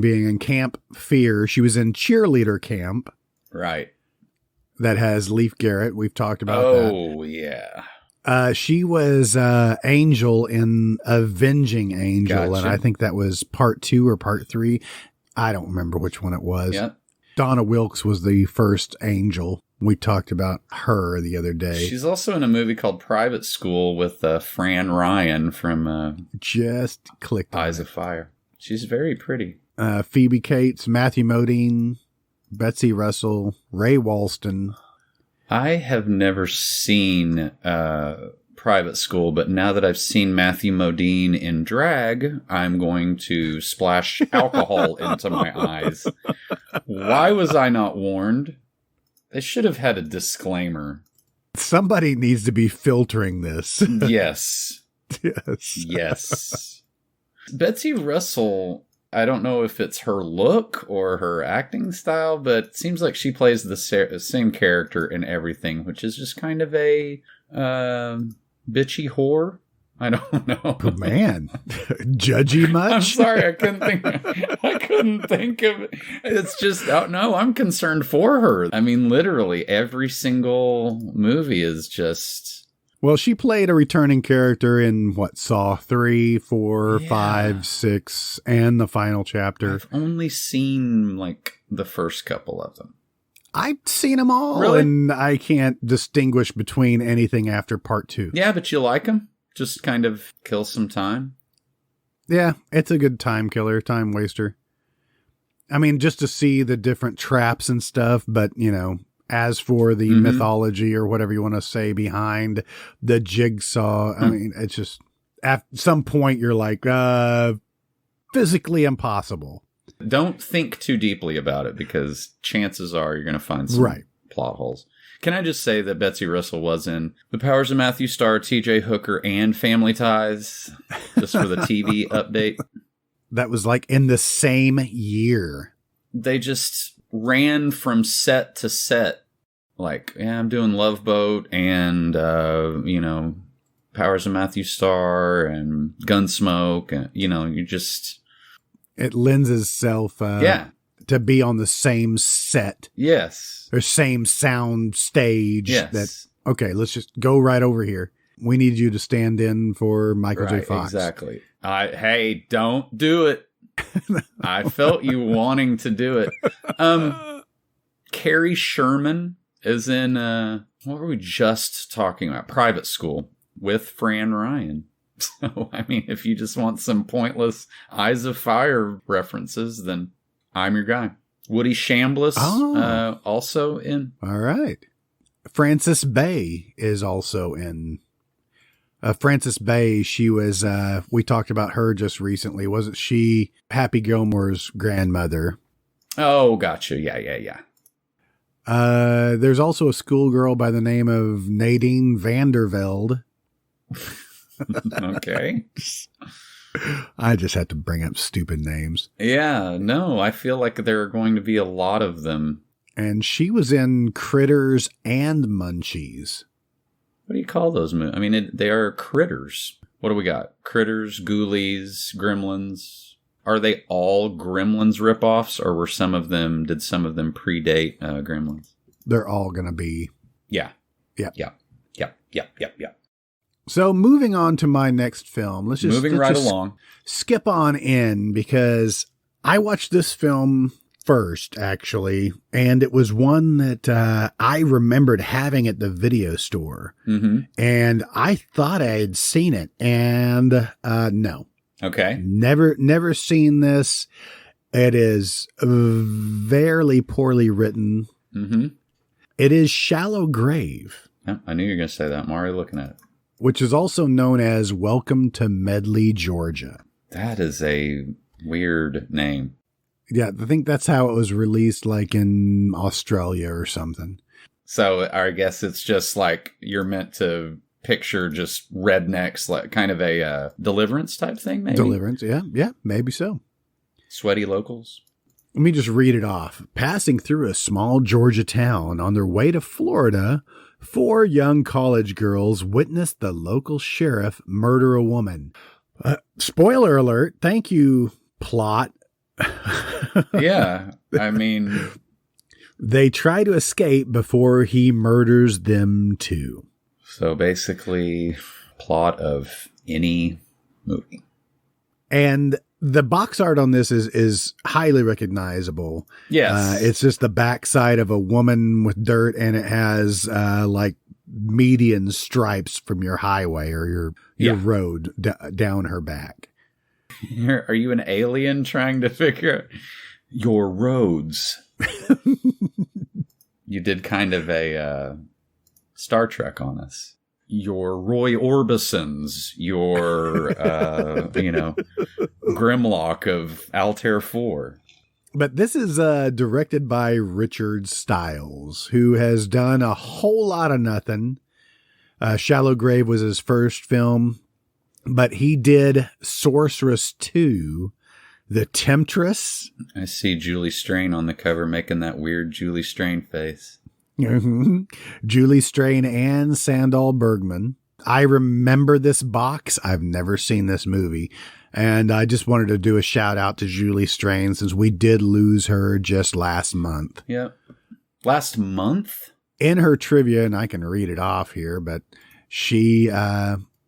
being in Camp Fear, she was in Cheerleader Camp. Right. That has Leif Garrett. We've talked about that. Oh, yeah. She was Angel in Avenging Angel, Gotcha. and I think that was part 2 or part 3. I don't remember which one it was. Yep. Donna Wilkes was the first Angel. We talked about her the other day. She's also in a movie called Private School with Fran Ryan from Just clicked Eyes of Fire. She's very pretty. Phoebe Cates, Matthew Modine, Betsy Russell, Ray Walston. I have never seen Private School, but now that I've seen Matthew Modine in drag, I'm going to splash alcohol into my eyes. Why was I not warned? They should have had a disclaimer. Somebody needs to be filtering this. Yes. Yes. Betsy Russell, I don't know if it's her look or her acting style, but it seems like she plays the same character in everything, which is just kind of a bitchy whore. I don't know. Oh, man, judgy much? I'm sorry, I couldn't think of it. It's just, no, I'm concerned for her. I mean, literally every single movie is just... Well, she played a returning character in, Saw 3, 4, 5, 6, and the final chapter. I've only seen, the first couple of them. I've seen them all, really? And I can't distinguish between anything after part 2. Yeah, but you like them? Just kind of kill some time? Yeah, it's a good time killer, time waster. I mean, just to see the different traps and stuff, but, as for the mythology or whatever you want to say behind the jigsaw, I mean, it's just at some point you're like, physically impossible. Don't think too deeply about it because chances are you're going to find some plot holes. Can I just say that Betsy Russell was in The Powers of Matthew Starr, T.J. Hooker, and Family Ties, just for the TV update? That was in the same year. They just ran from set to set. I'm doing Love Boat and, Powers of Matthew Starr and Gunsmoke. And, you just... It lends itself to be on the same set. Yes. Or same sound stage. Yes. Okay, let's just go right over here. We need you to stand in for Michael J. Fox. Exactly. Hey, don't do it. I felt you wanting to do it. Carrie Sherman is in, what were we just talking about? Private School with Fran Ryan. So, I mean, if you just want some pointless Eyes of Fire references, then I'm your guy. Woody Shambliss, also in. All right. Frances Bay is also in. Frances Bay, she was, we talked about her just recently. Wasn't she Happy Gilmore's grandmother? Oh, gotcha. Yeah. There's also a schoolgirl by the name of Nadine Vandervelde. Okay. I just had to bring up stupid names. Yeah, no, I feel like there are going to be a lot of them. And she was in Critters and Munchies. What do you call those movies? I mean, they are critters. What do we got? Critters, Ghoulies, Gremlins. Are they all Gremlins ripoffs, or did some of them predate Gremlins? They're all going to be. Yeah. Yep. So moving on to my next film. Let's just along. Skip on in, because I watched this film first, actually, and it was one that I remembered having at the video store. Mm-hmm. And I thought I had seen it, and no. Okay. Never seen this. It is very poorly written. Mm-hmm. It is Shallow Grave. Yeah, I knew you were going to say that. I'm already looking at it. Which is also known as Welcome to Medley, Georgia. That is a weird name. Yeah, I think that's how it was released, like in Australia or something. So I guess it's just like you're meant to picture just rednecks, like kind of a Deliverance type thing, maybe? Deliverance, yeah, maybe so. Sweaty locals. Let me just read it off. Passing through a small Georgia town on their way to Florida, 4 young college girls witnessed the local sheriff murder a woman. Spoiler alert. Thank you, plot. Yeah, I mean... They try to escape before he murders them too. So basically, plot of any movie. And the box art on this is highly recognizable. Yes. It's just the backside of a woman with dirt, and it has like median stripes from your highway or your road down her back. Are you an alien trying to figure out your roads? You did kind of a Star Trek on us. Your Roy Orbisons, your, Grimlock of Altair 4. But this is directed by Richard Stiles, who has done a whole lot of nothing. Shallow Grave was his first film, but he did Sorceress 2, The Temptress. I see Julie Strain on the cover making that weird Julie Strain face. Mm-hmm. Julie Strain and Sandahl Bergman. I remember this box. I've never seen this movie. And I just wanted to do a shout out to Julie Strain, since we did lose her just last month. Yep. Last month? In her trivia, and I can read it off here, but she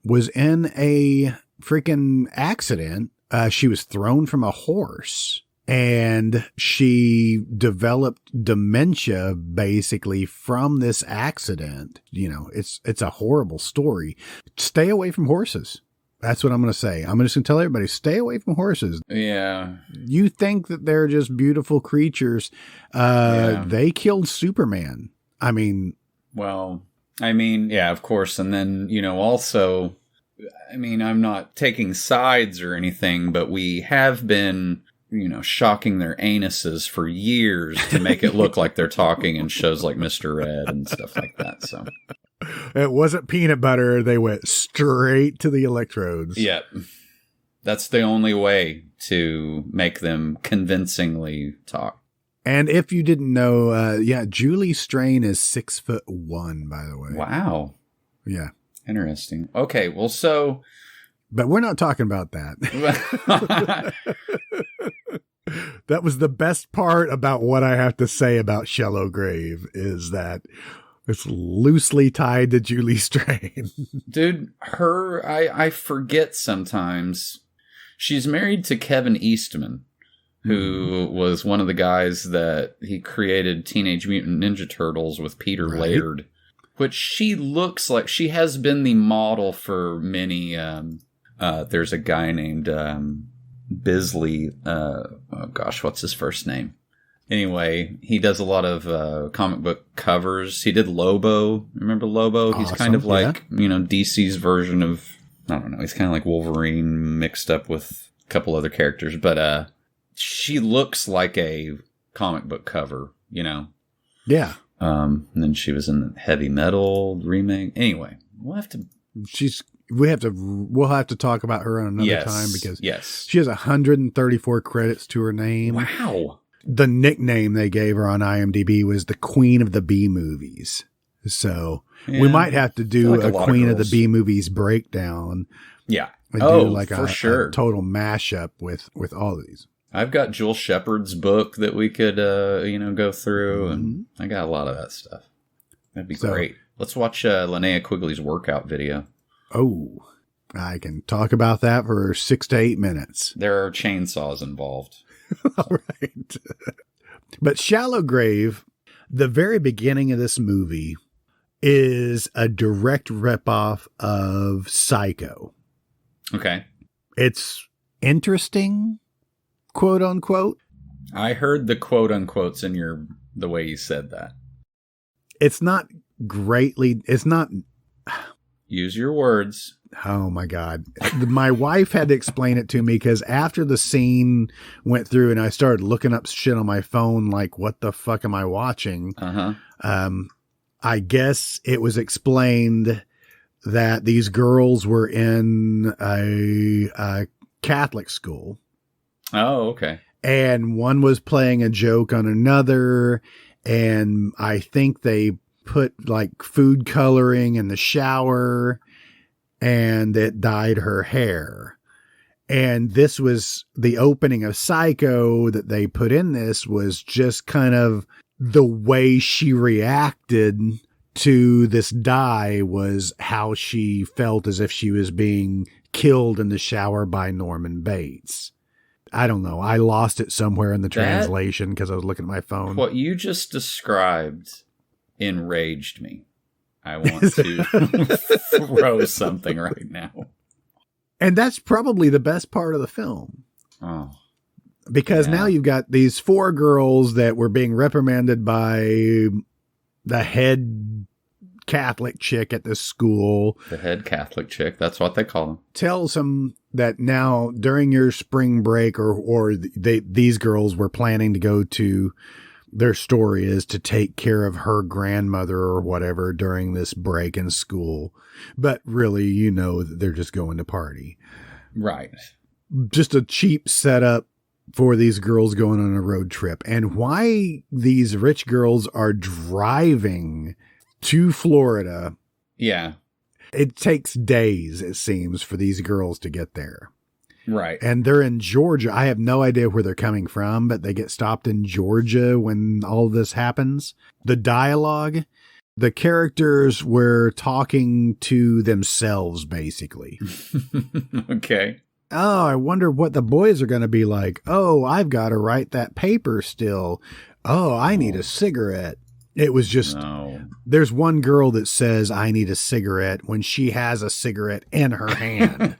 was in a freaking accident. She was thrown from a horse, and she developed dementia basically from this accident. You know, it's a horrible story. Stay away from horses. That's what I'm going to say. I'm just going to tell everybody, stay away from horses. Yeah. You think that they're just beautiful creatures. They killed Superman. I mean. Well, yeah, of course. And then, also, I'm not taking sides or anything, but we have been, shocking their anuses for years to make it look like they're talking in shows like Mr. Ed and stuff like that. So it wasn't peanut butter. They went straight to the electrodes. Yep. That's the only way to make them convincingly talk. And if you didn't know, Julie Strain is 6'1", by the way. Wow. Yeah. Interesting. Okay. Well, so. But we're not talking about that. That was the best part about what I have to say about Shallow Grave, is that it's loosely tied to Julie Strain. Dude, I forget sometimes. She's married to Kevin Eastman, who was one of the guys that he created Teenage Mutant Ninja Turtles with Peter Laird, which she looks like she has been the model for many. There's a guy named Bisley. What's his first name? Anyway, he does a lot of comic book covers. He did Lobo. Remember Lobo? He's kind of like, DC's version of, I don't know, he's kind of like Wolverine mixed up with a couple other characters. But she looks like a comic book cover, Yeah. And then she was in the Heavy Metal remake. Anyway, we'll have to talk about her on another time because she has 134 credits to her name. Wow. The nickname they gave her on IMDb was the Queen of the B movies. So we might have to do a Queen of the B movies breakdown. Yeah. And do like for a total mashup with all of these. I've got Joel Shepard's book that we could, go through, and I got a lot of that stuff. That'd be great. Let's watch Linnea Quigley's workout video. Oh, I can talk about that for 6 to 8 minutes. There are chainsaws involved. All right. But Shallow Grave, the very beginning of this movie, is a direct ripoff of Psycho. Okay. It's interesting, quote unquote. I heard the quote unquotes in the way you said that. It's not Use your words. Oh my God. My wife had to explain it to me because after the scene went through and I started looking up shit on my phone, like, what the fuck am I watching? I guess it was explained that these girls were in a Catholic school. Oh, okay. And one was playing a joke on another. And I think they put like food coloring in the shower and it dyed her hair. And this was the opening of Psycho that they put in this was just kind of the way she reacted to this dye was how she felt as if she was being killed in the shower by Norman Bates. I don't know. I lost it somewhere in the translation because I was looking at my phone. What you just described enraged me. I want to throw something right now. And that's probably the best part of the film. Oh. Because now you've got these 4 girls that were being reprimanded by the head Catholic chick at this school. The head Catholic chick. That's what they call them. Tells them that now during your spring break these girls were planning to go to, their story is to take care of her grandmother or whatever during this break in school. But really, that they're just going to party. Right. Just a cheap setup for these girls going on a road trip. And why these rich girls are driving to Florida. Yeah. It takes days, it seems, for these girls to get there. Right. And they're in Georgia. I have no idea where they're coming from, but they get stopped in Georgia when all this happens. The dialogue, the characters were talking to themselves, basically. Okay. Oh, I wonder what the boys are going to be like. Oh, I've got to write that paper still. Oh, I need a cigarette. It was just, There's one girl that says, I need a cigarette when she has a cigarette in her hand.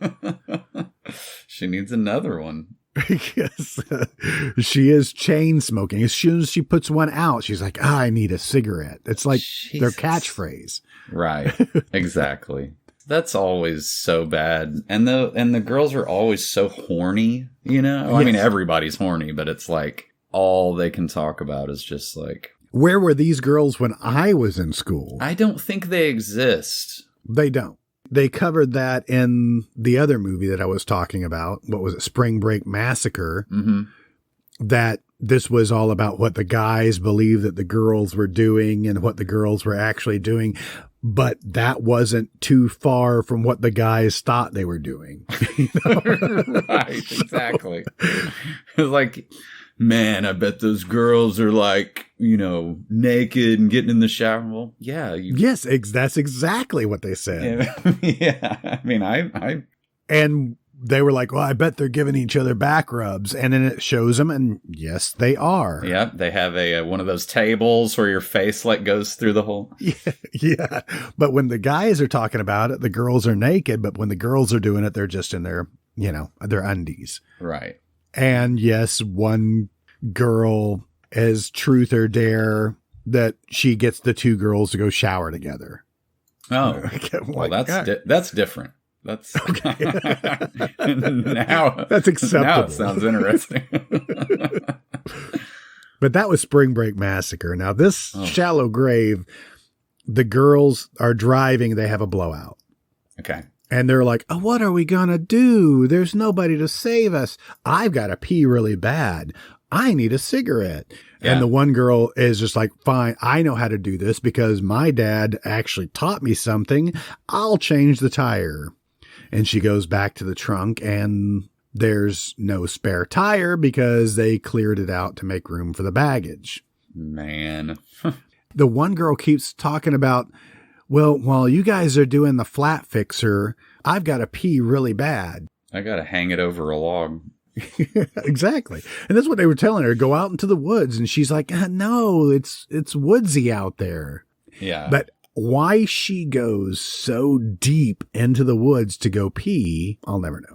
She needs another one. Yes. She is chain smoking. As soon as she puts one out, she's like, I need a cigarette. It's like their catchphrase. Right. Exactly. That's always so bad. And the girls are always so horny, Yes. I mean, everybody's horny, but it's like all they can talk about is just like, where were these girls when I was in school? I don't think they exist. They don't. They covered that in the other movie that I was talking about. What was it? Spring Break Massacre. Mm-hmm. That this was all about what the guys believed that the girls were doing and what the girls were actually doing. But that wasn't too far from what the guys thought they were doing. Right, exactly. It's like, man, I bet those girls are like, naked and getting in the shower. Well, yeah. Yes, that's exactly what they said. Yeah. I mean, And they were like, well, I bet they're giving each other back rubs. And then it shows them, and yes, they are. Yep, they have a one of those tables where your face like goes through the hole. Yeah. But when the guys are talking about it, the girls are naked. But when the girls are doing it, they're just in their, their undies. Right. And yes, one girl is truth or dare that she gets the two girls to go shower together. Oh, well, that's different. That's okay. Now that's acceptable. Now it sounds interesting. But that was Spring Break Massacre. Now this Shallow Grave, the girls are driving. They have a blowout. Okay. And they're like, oh, what are we going to do? There's nobody to save us. I've got to pee really bad. I need a cigarette. Yeah. And the one girl is just like, fine, I know how to do this because my dad actually taught me something. I'll change the tire. And she goes back to the trunk, and there's no spare tire because they cleared it out to make room for the baggage. Man. The one girl keeps talking about, well, while you guys are doing the flat fixer, I've got to pee really bad. I got to hang it over a log. Exactly. And that's what they were telling her, go out into the woods. And she's like, no, it's woodsy out there. Yeah. But why she goes so deep into the woods to go pee, I'll never know.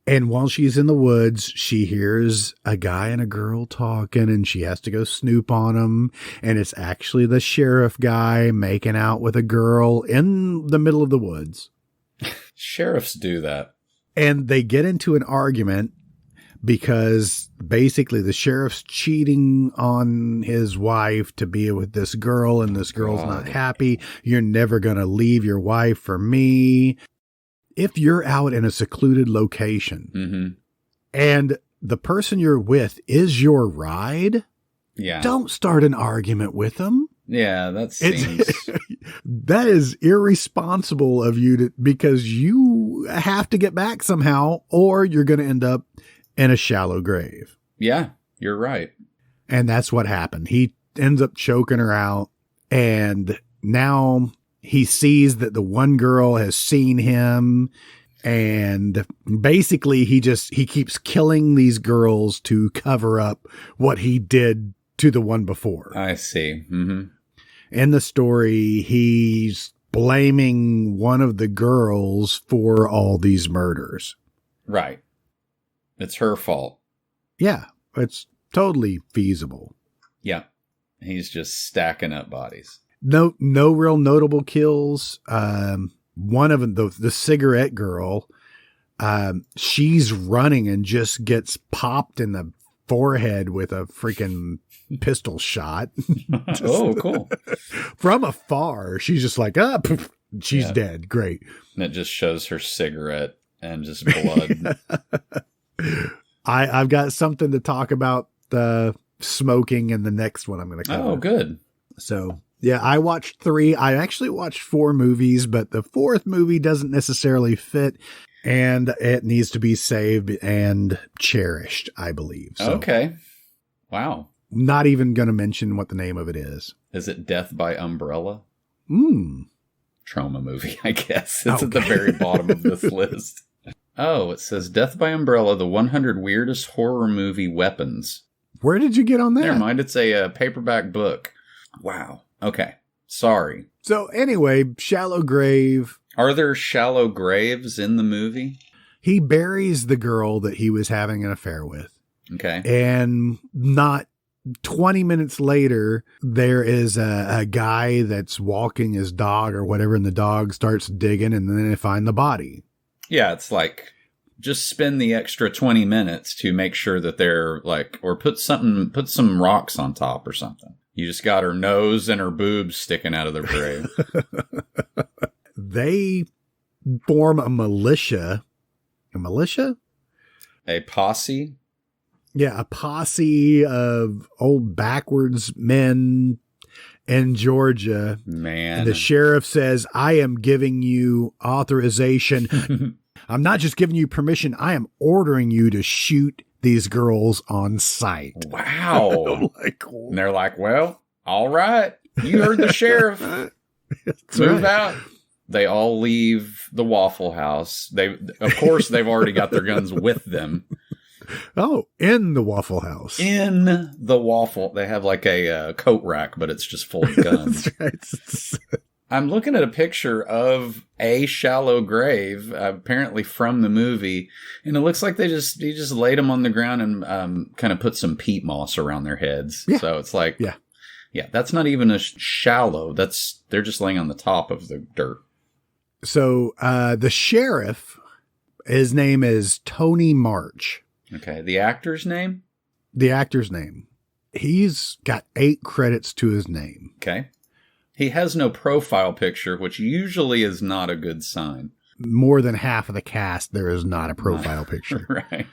And while she's in the woods, she hears a guy and a girl talking, and she has to go snoop on them. And it's actually the sheriff guy making out with a girl in the middle of the woods. Sheriffs do that. And they get into an argument because basically the sheriff's cheating on his wife to be with this girl, and this girl's not happy. You're never going to leave your wife for me. If you're out in a secluded location and the person you're with is your ride, don't start an argument with them. Yeah, that seems... that is irresponsible of you because you have to get back somehow, or you're going to end up in a shallow grave. Yeah, you're right. And that's what happened. He ends up choking her out, and now he sees that the one girl has seen him, and basically he keeps killing these girls to cover up what he did to the one before. I see. Mm-hmm. In the story, he's blaming one of the girls for all these murders. Right. It's her fault. Yeah, it's totally feasible. Yeah. He's just stacking up bodies. No real notable kills. One of them, the cigarette girl, she's running and just gets popped in the forehead with a freaking pistol shot. Oh, cool. From afar, she's just like, she's dead. Great. And it just shows her cigarette and just blood. I've got something to talk about the smoking in the next one I'm going to cover. Oh, good. So, yeah, I watched 3. I actually watched 4 movies, but the 4th movie doesn't necessarily fit, and it needs to be saved and cherished, I believe. So, okay. Wow. Not even going to mention what the name of it is. Is it Death by Umbrella? Trauma movie, I guess. It's at the very bottom of this list. Oh, it says Death by Umbrella, the 100 weirdest horror movie weapons. Where did you get on that? Never mind. It's a paperback book. Wow. Okay. Sorry. So anyway, Shallow Grave. Are there shallow graves in the movie? He buries the girl that he was having an affair with. Okay. And not 20 minutes later, there is a guy that's walking his dog or whatever, and the dog starts digging, and then they find the body. Yeah, it's like, just spend the extra 20 minutes to make sure that they're like, or put some rocks on top or something. You just got her nose and her boobs sticking out of their grave. They form a militia. A militia? A posse? Yeah, a posse of old backwards men in Georgia. Man. And the sheriff says, I am giving you authorization. I'm not just giving you permission. I am ordering you to shoot these girls on sight. Wow. And they're like, well, all right. You heard the sheriff. Move out. They all leave the Waffle House. Of course, they've already got their guns with them. Oh, in the Waffle House. In the waffle, they have like a coat rack, but it's just full of guns. That's right. I'm looking at a picture of a shallow grave, apparently from the movie, and it looks like he just laid them on the ground and kind of put some peat moss around their heads. Yeah. So it's like, yeah, that's not even a shallow. They're just laying on the top of the dirt. So the sheriff, his name is Tony March. Okay, the actor's name? The actor's name. He's got 8 credits to his name. Okay. He has no profile picture, which usually is not a good sign. More than half of the cast, there is not a profile picture. Right.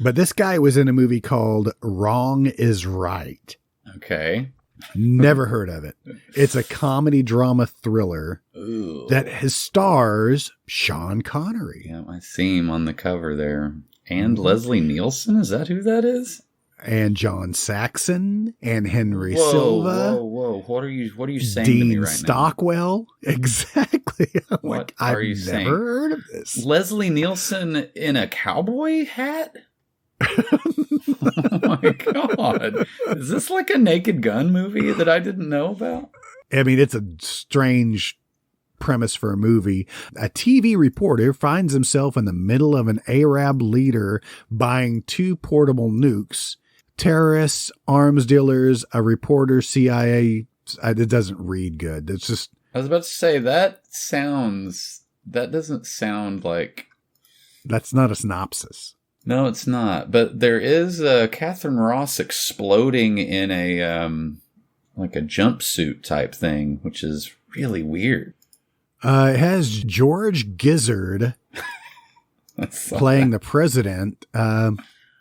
But this guy was in a movie called Wrong is Right. Okay. Never heard of it. It's a comedy drama thriller that stars Sean Connery. Yeah, I see him on the cover there. And Leslie Nielsen? Is that who that is? And John Saxon and Henry Silva. Whoa. What are you saying Dean to me right Stockwell. now? Exactly. What are you saying? I've never heard of this. Leslie Nielsen in a cowboy hat? Oh my God. Is this like a Naked Gun movie that I didn't know about? I mean, it's a strange premise for a movie. A TV reporter finds himself in the middle of an Arab leader buying 2 portable nukes. Terrorists, arms dealers, a reporter, CIA. It doesn't read good. It's just... I was about to say, that doesn't sound like... That's not a synopsis. No, it's not. But there is Catherine Ross exploding in a like a jumpsuit type thing, which is really weird. It has George Gizzard playing the president.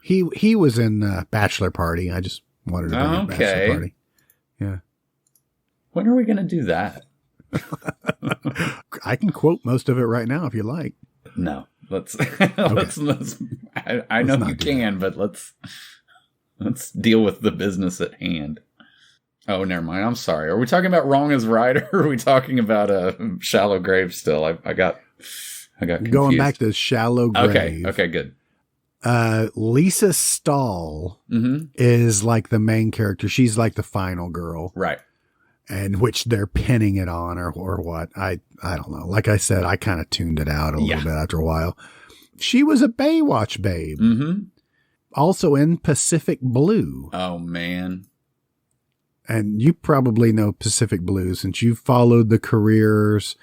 He was in Bachelor Party. I just wanted to bring up Bachelor Party. Yeah. When are we going to do that? I can quote most of it right now if you like. No. Let's Okay. I know you can, but let's deal with the business at hand. Oh, never mind. I'm sorry. Are we talking about Wrong is Right, or are we talking about a Shallow Grave still? I got confused. Going back to Shallow Grave. Okay, good. Lisa Stahl is like the main character. She's like the final girl. Right. And which they're pinning it on or what. I don't know. Like I said, I kind of tuned it out a little bit after a while. She was a Baywatch babe. Mm-hmm. Also in Pacific Blue. Oh, man. And you probably know Pacific Blue since you followed the careers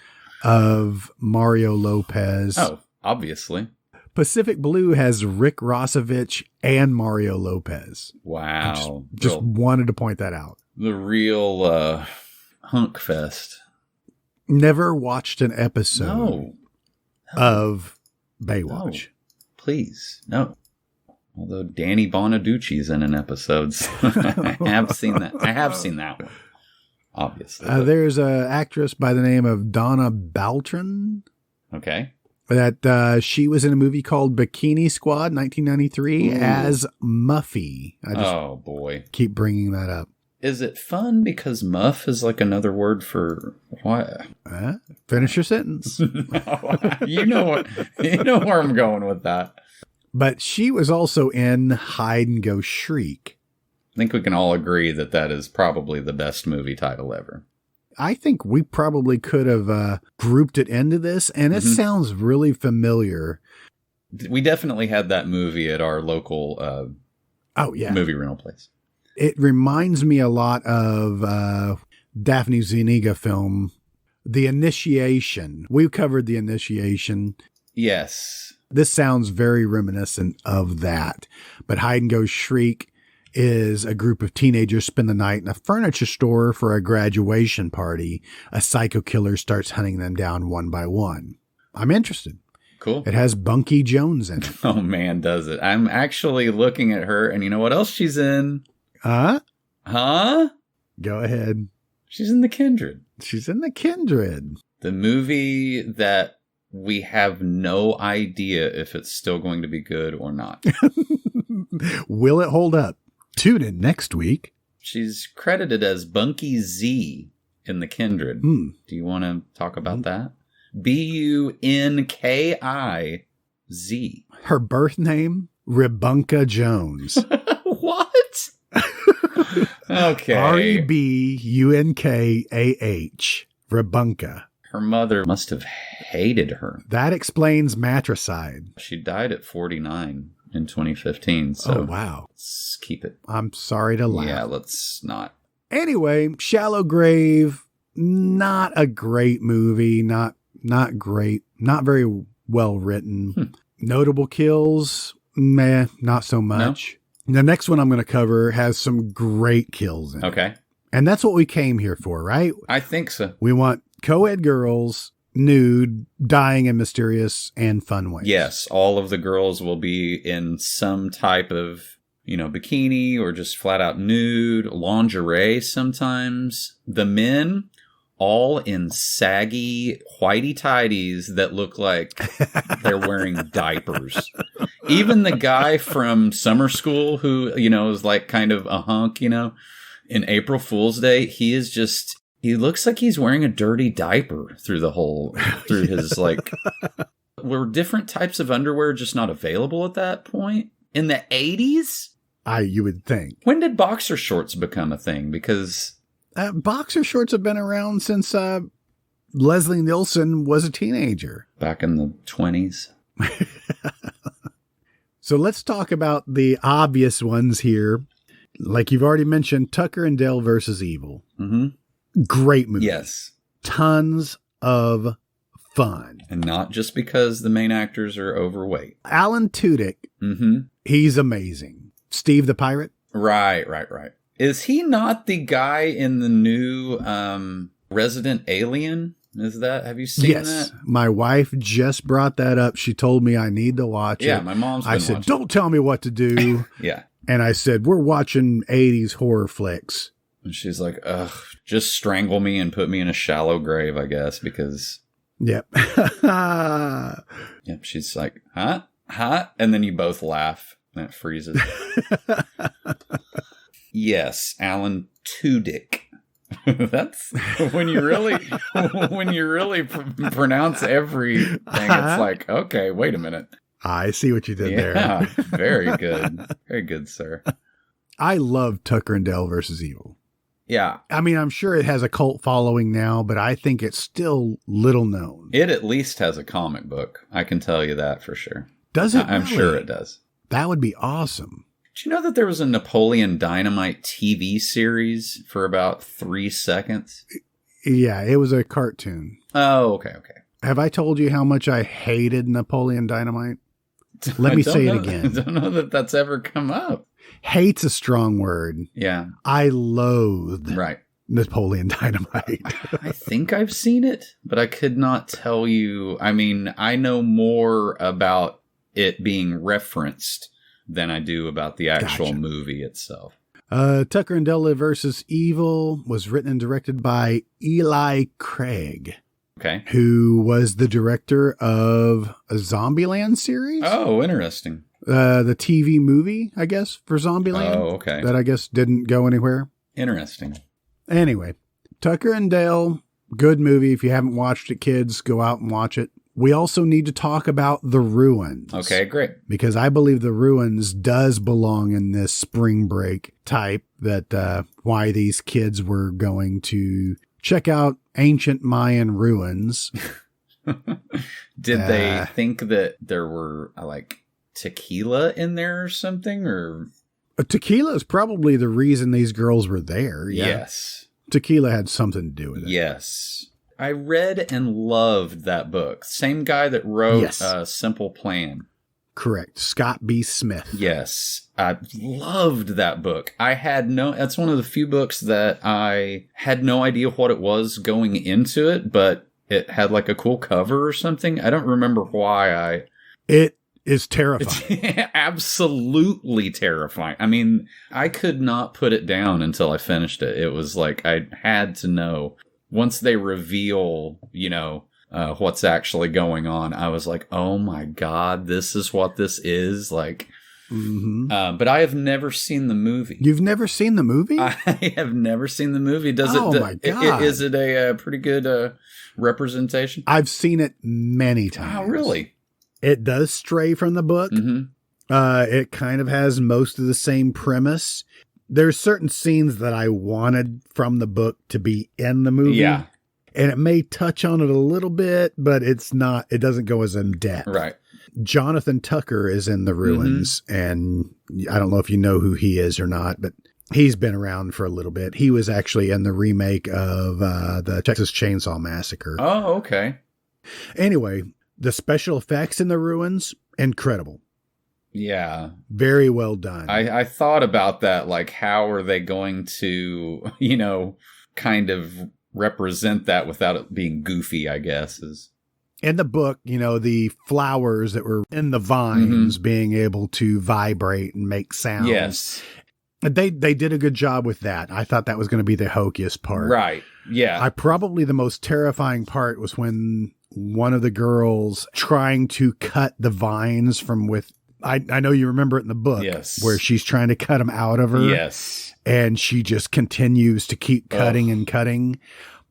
of Mario Lopez. Oh, obviously. Pacific Blue has Rick Rossovich and Mario Lopez. Wow. Just wanted to point that out. The real hunk fest. Never watched an episode of Baywatch. No. Please, no. Although Danny Bonaducci's in an episode, so I have seen that. I have seen that one, obviously. There's an actress by the name of Donna Baltran. Okay. That she was in a movie called Bikini Squad, 1993, as Muffy. I just boy, keep bringing that up. Is it fun because muff is like another word for what? Finish your sentence. You know where I'm going with that. But she was also in Hide and Go Shriek. I think we can all agree that is probably the best movie title ever. I think we probably could have grouped it into this, and it sounds really familiar. We definitely had that movie at our local movie rental place. It reminds me a lot of Daphne Zuniga film, The Initiation. We covered The Initiation. Yes. This sounds very reminiscent of that. But Hide and Go Shriek is a group of teenagers spend the night in a furniture store for a graduation party. A psycho killer starts hunting them down one by one. I'm interested. Cool. It has Bunky Jones in it. Oh, man, does it. I'm actually looking at her, and you know what else she's in? Huh? Go ahead. She's in The Kindred. She's in The Kindred. The movie that we have no idea if it's still going to be good or not. Will it hold up? Tune in next week. She's credited as Bunky Z in The Kindred. Do you want to talk about that? Bunkiz. Her birth name, Rebunka Jones. What? Okay. Rebunkah. Rebunka. Her mother must have hated her. That explains matricide. She died at 49 in 2015. So oh, wow. Let's keep it. I'm sorry to laugh. Yeah, let's not. Anyway, Shallow Grave, not a great movie. Not great. Not very well written. Notable kills, meh, not so much. No? The next one I'm going to cover has some great kills in it. Okay. And that's what we came here for, right? I think so. We want co-ed girls, nude, dying in mysterious and fun ways. Yes, all of the girls will be in some type of, bikini or just flat out nude, lingerie sometimes. The men, all in saggy whitey-tighties that look like they're wearing diapers. Even the guy from summer school who, is like kind of a hunk, in April Fool's Day, he looks like he's wearing a dirty diaper through his were different types of underwear just not available at that point? In the 80s? You would think. When did boxer shorts become a thing? Because boxer shorts have been around since Leslie Nielsen was a teenager. Back in the 20s. So let's talk about the obvious ones here. Like you've already mentioned, Tucker and Dale versus Evil. Mm-hmm. Great movie. Yes. Tons of fun. And not just because the main actors are overweight. Alan Tudyk. Mm-hmm. He's amazing. Steve the Pirate. Right. Is he not the guy in the new Resident Alien? Have you seen that? Yes. My wife just brought that up. She told me I need to watch it. Yeah, my mom's been I said, watching. Don't tell me what to do. Yeah. And I said, we're watching 80s horror flicks. And she's like, ugh, just strangle me and put me in a shallow grave, I guess, because... Yep. Yep, she's like, huh? And then you both laugh. And it freezes. Yes, Alan Tudyk. That's when you really pronounce everything. It's like, okay, wait a minute. I see what you did there. Yeah, very good. Very good, sir. I love Tucker and Dale versus Evil. Yeah. I mean, I'm sure it has a cult following now, but I think it's still little known. It at least has a comic book. I can tell you that for sure. Does it? I'm really? sure it does. That would be awesome. Do you know that there was a Napoleon Dynamite TV series for about 3 seconds? Yeah, it was a cartoon. Oh, okay. Have I told you how much I hated Napoleon Dynamite? Let me say it again. I don't know that that's ever come up. Hate's a strong word. Yeah. I loathed Right. Napoleon Dynamite. I think I've seen it, but I could not tell you. I mean, I know more about it being referenced than I do about the actual movie itself. Tucker and Dale versus Evil was written and directed by Eli Craig. Okay. Who was the director of a Zombieland series? Oh, interesting. The TV movie, I guess, for Zombieland. Oh, okay. That I guess didn't go anywhere. Interesting. Anyway, Tucker and Dale, good movie. If you haven't watched it, kids, go out and watch it. We also need to talk about The Ruins. Okay, great. Because I believe The Ruins does belong in this spring break type that why these kids were going to check out ancient Mayan ruins. Did they think that there were tequila in there or something? Or tequila is probably the reason these girls were there. Yeah. Yes. Tequila had something to do with it. Yes. I read and loved that book. Same guy that wrote Simple Plan. Correct. Scott B. Smith. Yes. I loved that book. That's one of the few books that I had no idea what it was going into it, but it had like a cool cover or something. I don't remember why It is terrifying. It's absolutely terrifying. I mean, I could not put it down until I finished it. It was like I had to know. Once they reveal, what's actually going on, I was like, oh my God, this is what this is. Like, But I have never seen the movie. You've never seen the movie? I have never seen the movie. My God. Is it a pretty good representation? I've seen it many times. Oh, really? It does stray from the book. It kind of has most of the same premise. There's certain scenes that I wanted from the book to be in the movie. Yeah. And it may touch on it a little bit, but it doesn't go as in depth. Right. Jonathan Tucker is in the ruins, and I don't know if you know who he is or not, but he's been around for a little bit. He was actually in the remake of the Texas Chainsaw Massacre. Oh, okay. Anyway, the special effects in the ruins, incredible. Yeah. Very well done. I thought about that, like, how are they going to, kind of represent that without it being goofy, I guess. In the book, the flowers that were in the vines being able to vibrate and make sounds. Yes. They did a good job with that. I thought that was going to be the hokiest part. Right. Yeah. Probably the most terrifying part was when one of the girls trying to cut the vines from with. I know you remember it in the book. Yes. Where she's trying to cut them out of her. Yes. And she just continues to keep cutting and cutting.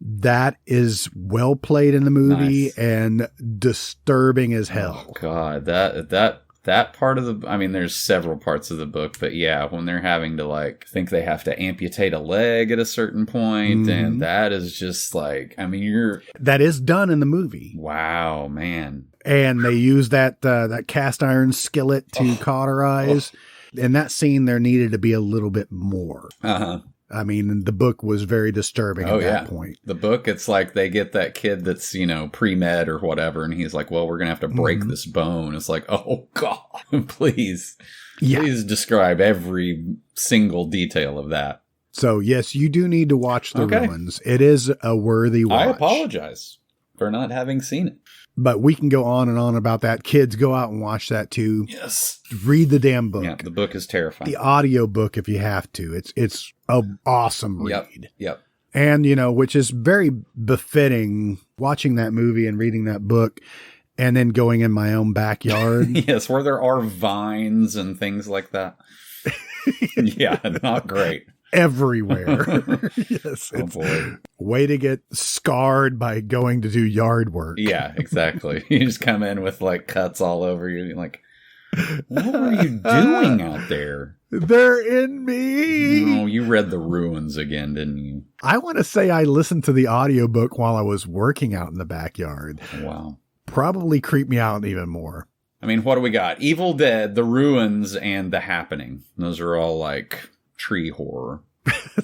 That is well played in the movie and disturbing as hell. Oh, God, that part of there's several parts of the book, but yeah, when they're having to think they have to amputate a leg at a certain point, and that is just that is done in the movie. Wow, man. And they use that cast iron skillet to cauterize. In that scene, there needed to be a little bit more. The book was very disturbing at that point. The book, it's like they get that kid that's, pre-med or whatever, and he's like, well, we're going to have to break this bone. It's like, oh, God, please describe every single detail of that. So, yes, you do need to watch The Ruins. It is a worthy watch. I apologize for not having seen it. But we can go on and on about that. Kids, go out and watch that too. Yes. Read the damn book. Yeah, the book is terrifying. The audio book, if you have to. It's an awesome read. Yep. And, which is very befitting watching that movie and reading that book and then going in my own backyard. Yes, where there are vines and things like that. Yeah, not great. Everywhere. Yes. Oh, boy. Way to get scarred by going to do yard work. Yeah, exactly. You just come in with cuts all over you. You're like, what were you doing out there? They're in me. Oh, you read The Ruins again, didn't you? I want to say I listened to the audiobook while I was working out in the backyard. Wow. Probably creeped me out even more. What do we got? Evil Dead, The Ruins, and The Happening. Those are all tree horror.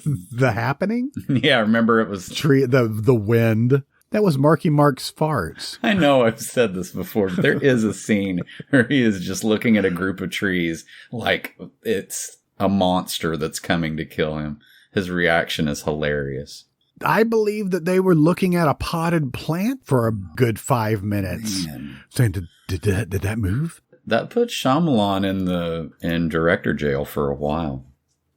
The Happening? Yeah, remember it was the wind. That was Marky Mark's farts. I know I've said this before, but there is a scene where he is just looking at a group of trees like it's a monster that's coming to kill him. His reaction is hilarious. I believe that they were looking at a potted plant for a good 5 minutes. Man. Saying, did that move? That put Shyamalan in director jail for a while.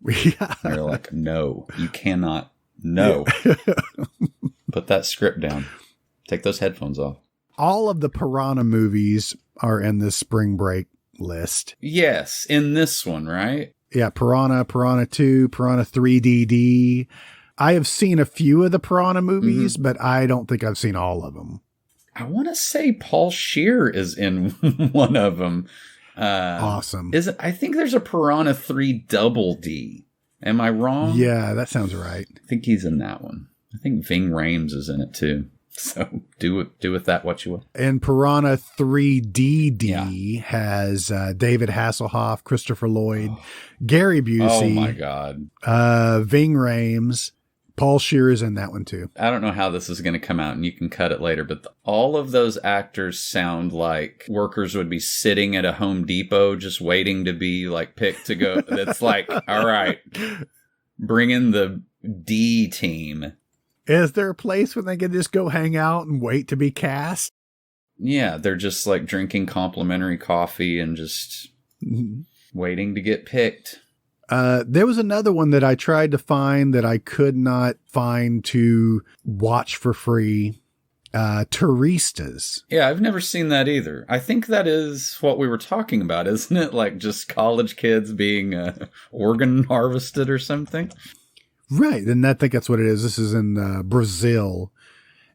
Yeah. They're like, no, you cannot. No. Put that script down. Take those headphones off. All of the Piranha movies are in this Spring Break list. Yes, in this one, right? Yeah, Piranha 2, Piranha 3DD. I have seen a few of the Piranha movies, but I don't think I've seen all of them. I want to say Paul Scheer is in one of them. Awesome. I think there's a Piranha 3 Double D. Am I wrong? Yeah, that sounds right. I think he's in that one. I think Ving Rhames is in it too. So do with that what you will. And Piranha 3DD has David Hasselhoff, Christopher Lloyd, Gary Busey. Oh my God. Ving Rhames. Paul Scheer is in that one too. I don't know how this is going to come out, and you can cut it later, but all of those actors sound like workers would be sitting at a Home Depot just waiting to be picked to go. That's all right, bring in the D team. Is there a place where they can just go hang out and wait to be cast? Yeah, they're just drinking complimentary coffee and just waiting to get picked. There was another one that I tried to find that I could not find to watch for free. Touristas. Yeah, I've never seen that either. I think that is what we were talking about, isn't it? Like just college kids being organ harvested or something? Right, and I think that's what it is. This is in Brazil.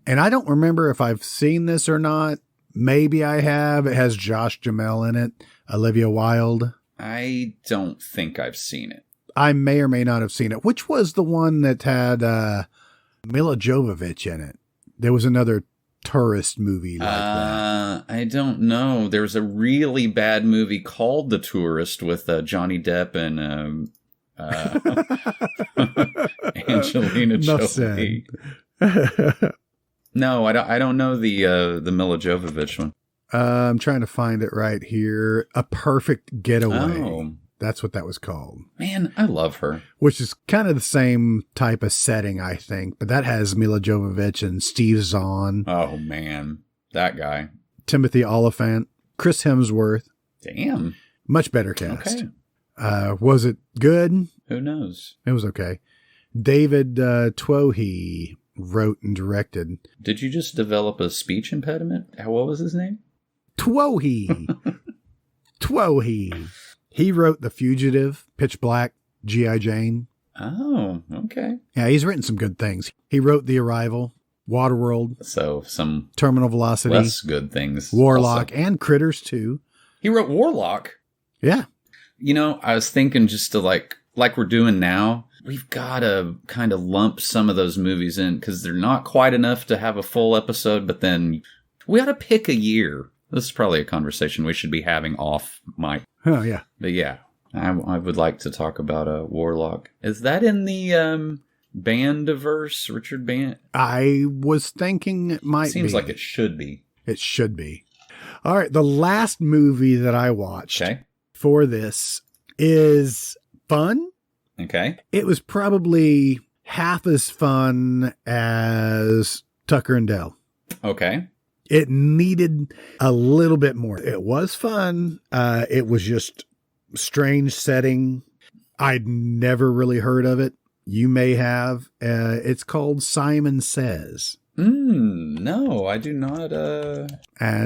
And I don't remember if I've seen this or not. Maybe I have. It has Josh Jamel in it, Olivia Wilde. I don't think I've seen it. I may or may not have seen it. Which was the one that had Mila Jovovich in it? There was another tourist movie like that. I don't know. There was a really bad movie called The Tourist with Johnny Depp and Angelina Jolie. No, I don't know the Mila Jovovich one. I'm trying to find it right here. A Perfect Getaway. Oh. That's what that was called. Man, I love her. Which is kind of the same type of setting, I think. But that has Mila Jovovich and Steve Zahn. Oh, man. That guy. Timothy Olyphant. Chris Hemsworth. Damn. Much better cast. Okay. Was it good? Who knows? It was okay. David Twohy wrote and directed. Did you just develop a speech impediment? What was his name? Twohy. Twohy. He wrote The Fugitive, Pitch Black, G.I. Jane. Oh, okay. Yeah, he's written some good things. He wrote The Arrival, Waterworld. So some Terminal Velocity. less good things. Warlock, also. and Critters, too. He wrote Warlock. Yeah. You know, I was thinking just to like we're doing now, we've got to kind of lump some of those movies in because they're not quite enough to have a full episode, but then we ought to pick a year. This is probably a conversation we should be having off mic. Oh, yeah. But yeah, I would like to talk about Warlock. Is that in the Bandiverse, Richard Band? I was thinking it might be. Seems like it should be. It should be. All right, the last movie that I watched for this is fun. Okay. It was probably half as fun as Tucker and Dale. Okay. It needed a little bit more. It was fun. It was just strange setting. I'd never really heard of it. You may have. It's called Simon Says. No, I do not.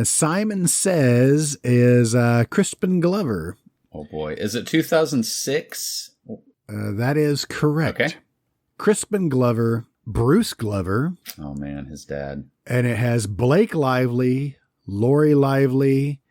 Simon Says is Crispin Glover. Oh boy. Is it 2006? That is correct. Okay. Crispin Glover, Bruce Glover. Oh man, his dad. And it has Blake Lively, Lori Lively,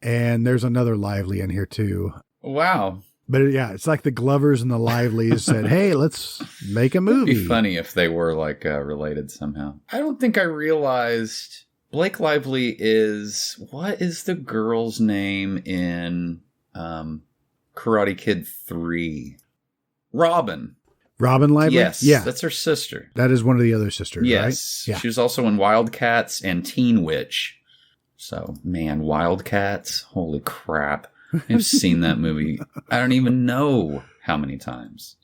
and there's another Lively in here too. Wow. But yeah, it's like the Glovers and the Livelies said, hey, let's make a movie. It'd be funny if they were like related somehow. I don't think I realized Blake Lively is, what is the girl's name in Karate Kid 3? Robin. Robin Lively? Yes. Yeah. That's her sister. That is one of the other sisters, yes. right? Yeah. She was also in Wildcats and Teen Witch. So, man, Wildcats. Holy crap. I've seen that movie. I don't even know how many times.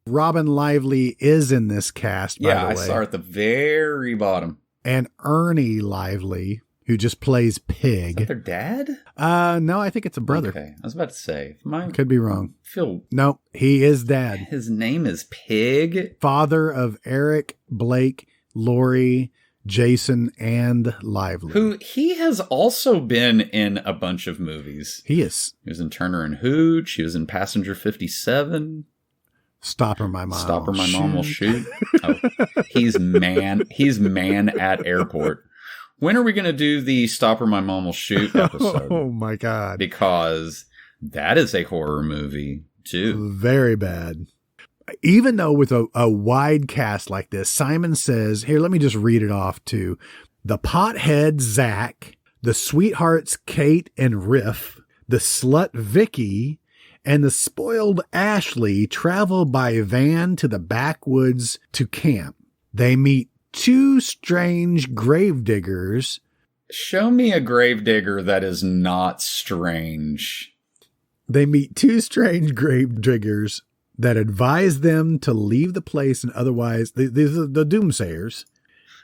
Robin Lively is in this cast, by the way. Yeah, I saw her at the very bottom. And Ernie Lively, who just plays Pig. Is that their dad? No, I think it's a brother. Okay, I was about to say. Could be wrong. Phil. No, he is dad. His name is Pig? Father of Eric, Blake, Lori, Jason, and Lively. Who, he has also been in a bunch of movies. He is. He was in Turner and Hooch. He was in Passenger 57. Stop Her My Mom. Stop Her My Mom Will Shoot. Oh, he's man at airport. When are we going to do the Stop Her My Mom Will Shoot episode? Oh my God. Because that is a horror movie too. Very bad. Even though with a wide cast like this, Simon Says, here, let me just read it off too. The pothead Zach, the sweethearts Kate and Riff, the slut Vicky, and the spoiled Ashley travel by van to the backwoods to camp. They meet two strange gravediggers. Show me a gravedigger that is not strange. They meet two strange gravediggers that advise them to leave the place and otherwise, the doomsayers.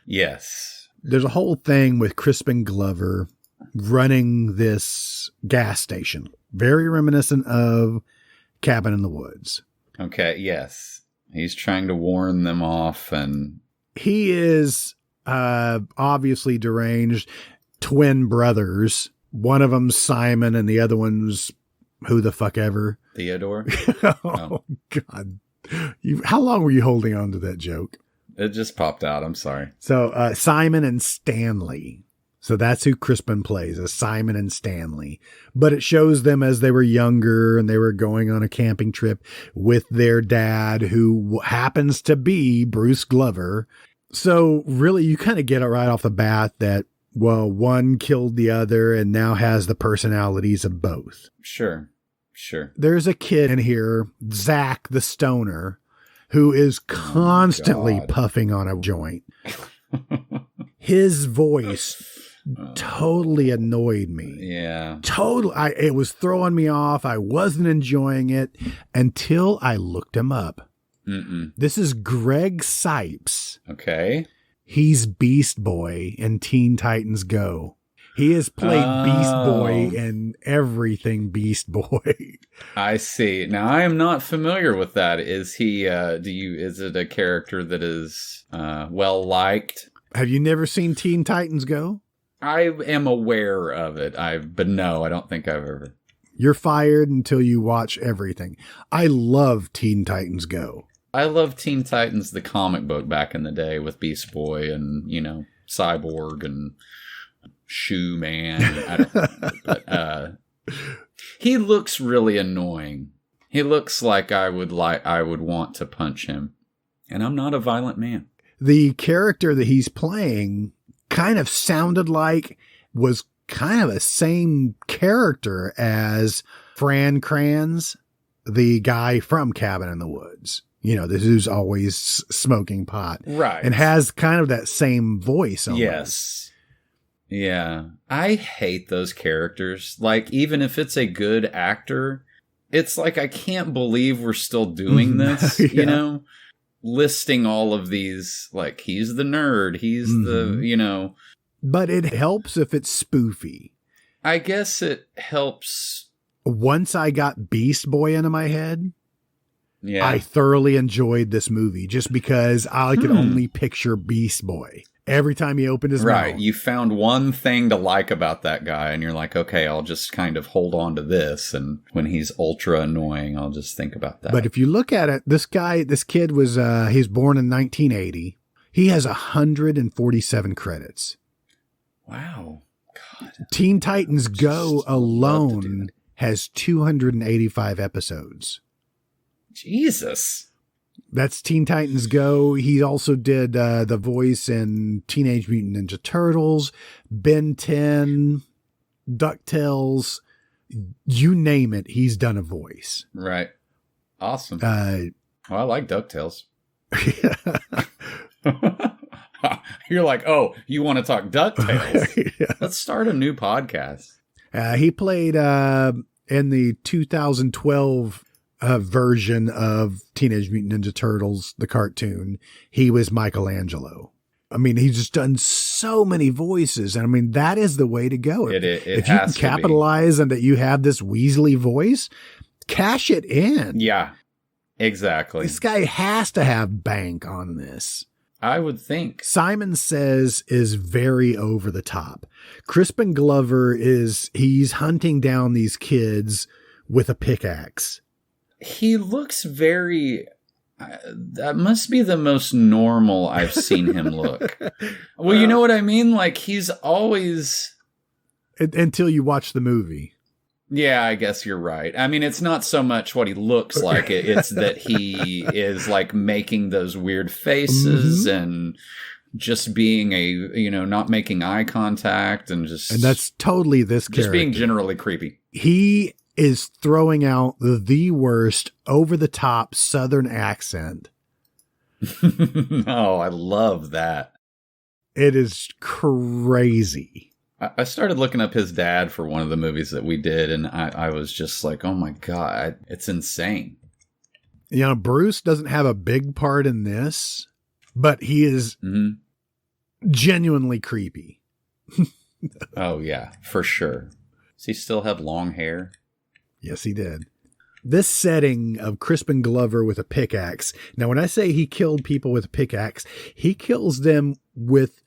Yes. There's a whole thing with Crispin Glover running this gas station. Very reminiscent of Cabin in the Woods. Okay, yes. He's trying to warn them off and... He is obviously deranged twin brothers. One of them's Simon and the other one's who the fuck ever. Theodore? Oh, God. How long were you holding on to that joke? It just popped out. I'm sorry. So Simon and Stanley. So that's who Crispin plays, as Simon and Stanley. But it shows them as they were younger and they were going on a camping trip with their dad, who happens to be Bruce Glover. So really, you kind of get it right off the bat that, well, one killed the other and now has the personalities of both. Sure. There's a kid in here, Zach the Stoner, who is constantly puffing on a joint. His voice totally annoyed me. Yeah. Totally. It was throwing me off. I wasn't enjoying it until I looked him up. This is Greg Sipes. Okay. He's Beast Boy in Teen Titans Go. He has played Beast Boy in everything Beast Boy. I see. Now, I am not familiar with that. Is he, is it a character that is well liked? Have you never seen Teen Titans Go? I am aware of it. But no, I don't think I've ever. You're fired until you watch everything. I love Teen Titans Go. I love Teen Titans, the comic book back in the day with Beast Boy and, Cyborg and Shoe Man. I don't know. But, he looks really annoying. He looks like I would want to punch him. And I'm not a violent man. The character that he's playing kind of sounded like was kind of the same character as Fran Kranz, the guy from Cabin in the Woods. This who's always smoking pot. Right. And has kind of that same voice almost. Yes. Yeah. I hate those characters. Like, even if it's a good actor, it's like, I can't believe we're still doing this, Yeah. Listing all of these, like, he's the nerd, he's the, But it helps if it's spoofy. I guess it helps. Once I got Beast Boy into my head, Yeah. I thoroughly enjoyed this movie just because I could only picture Beast Boy every time he opened his mouth. Right. You found one thing to like about that guy, and you're like, okay, I'll just kind of hold on to this. And when he's ultra annoying, I'll just think about that. But if you look at it, this kid was, he's born in 1980. He has 147 credits. Wow. God. Teen Titans Go alone has 285 episodes. Jesus. That's Teen Titans Go. He also did the voice in Teenage Mutant Ninja Turtles, Ben 10, DuckTales, you name it, he's done a voice. Right. Awesome. Well, I like DuckTales. You're like, oh, you want to talk DuckTales? Yeah. Let's start a new podcast. He played in the 2012 version of Teenage Mutant Ninja Turtles, the cartoon. He was Michelangelo. I mean, he's just done so many voices. And I mean, that is the way to go. If you can capitalize on that you have this Weasley voice, cash it in. Yeah, exactly. This guy has to have bank on this. I would think. Simon Says is very over the top. Crispin Glover he's hunting down these kids with a pickaxe. He looks very... that must be the most normal I've seen him look. Well, you know what I mean? Like, he's always... Until you watch the movie. Yeah, I guess you're right. I mean, it's not so much what he looks like. It's that he is, like, making those weird faces and just being not making eye contact and just... And that's totally this character. Just being generally creepy. He is throwing out the worst over-the-top Southern accent. Oh, I love that. It is crazy. I started looking up his dad for one of the movies that we did, and I was just like, oh my God, it's insane. Bruce doesn't have a big part in this, but he is genuinely creepy. Oh, yeah, for sure. Does he still have long hair? Yes, he did. This setting of Crispin Glover with a pickaxe. Now, when I say he killed people with a pickaxe, he kills them with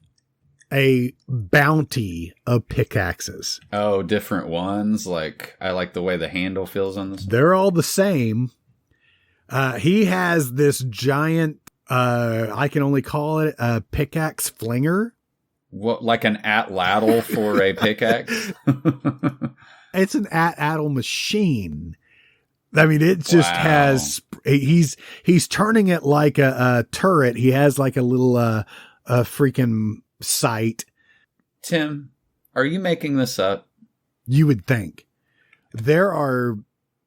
a bounty of pickaxes. Oh, different ones. Like, I like the way the handle feels on this. They're all the same. He has this giant, I can only call it a pickaxe flinger. What, like an at-ladle for a pickaxe? It's an at-addle machine. I mean, it just has, he's turning it like a turret. He has like a little, a freaking sight. Tim, are you making this up? You would think. There are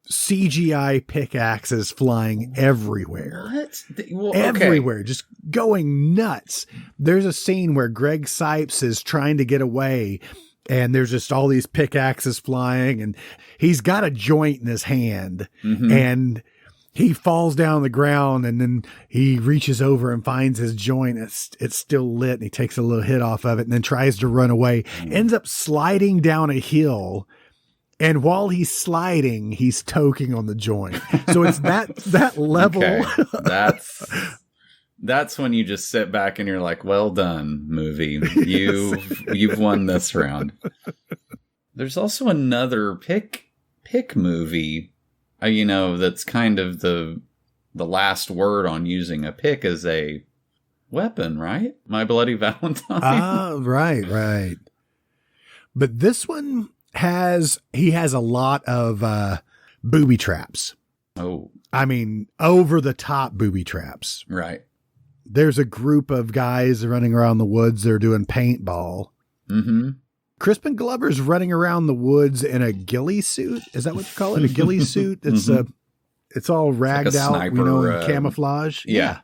CGI pickaxes flying everywhere. What? Well, everywhere, just going nuts. There's a scene where Greg Sipes is trying to get away, and there's just all these pickaxes flying, and he's got a joint in his hand, and he falls down the ground, and then he reaches over and finds his joint. It's still lit, and he takes a little hit off of it, and then tries to run away. Ends up sliding down a hill, and while he's sliding, he's toking on the joint. So it's that level. Okay. That's when you just sit back and you're like, well done, movie. You've won this round. There's also another pick movie, that's kind of the last word on using a pick as a weapon, right? My Bloody Valentine. Right. But this one has a lot of booby traps. Oh. I mean, over the top booby traps. Right. There's a group of guys running around the woods. They're doing paintball. Mm-hmm. Crispin Glover's running around the woods in a ghillie suit. Is that what you call it? A ghillie suit? It's it's all ragged out, sniper, in camouflage. Yeah.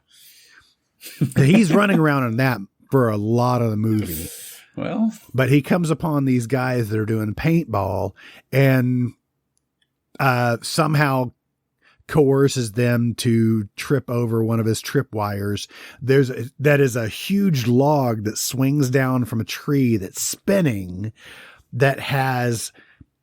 He's running around in that for a lot of the movie. Well, but he comes upon these guys that are doing paintball and somehow coerces them to trip over one of his tripwires. That is a huge log that swings down from a tree that's spinning, that has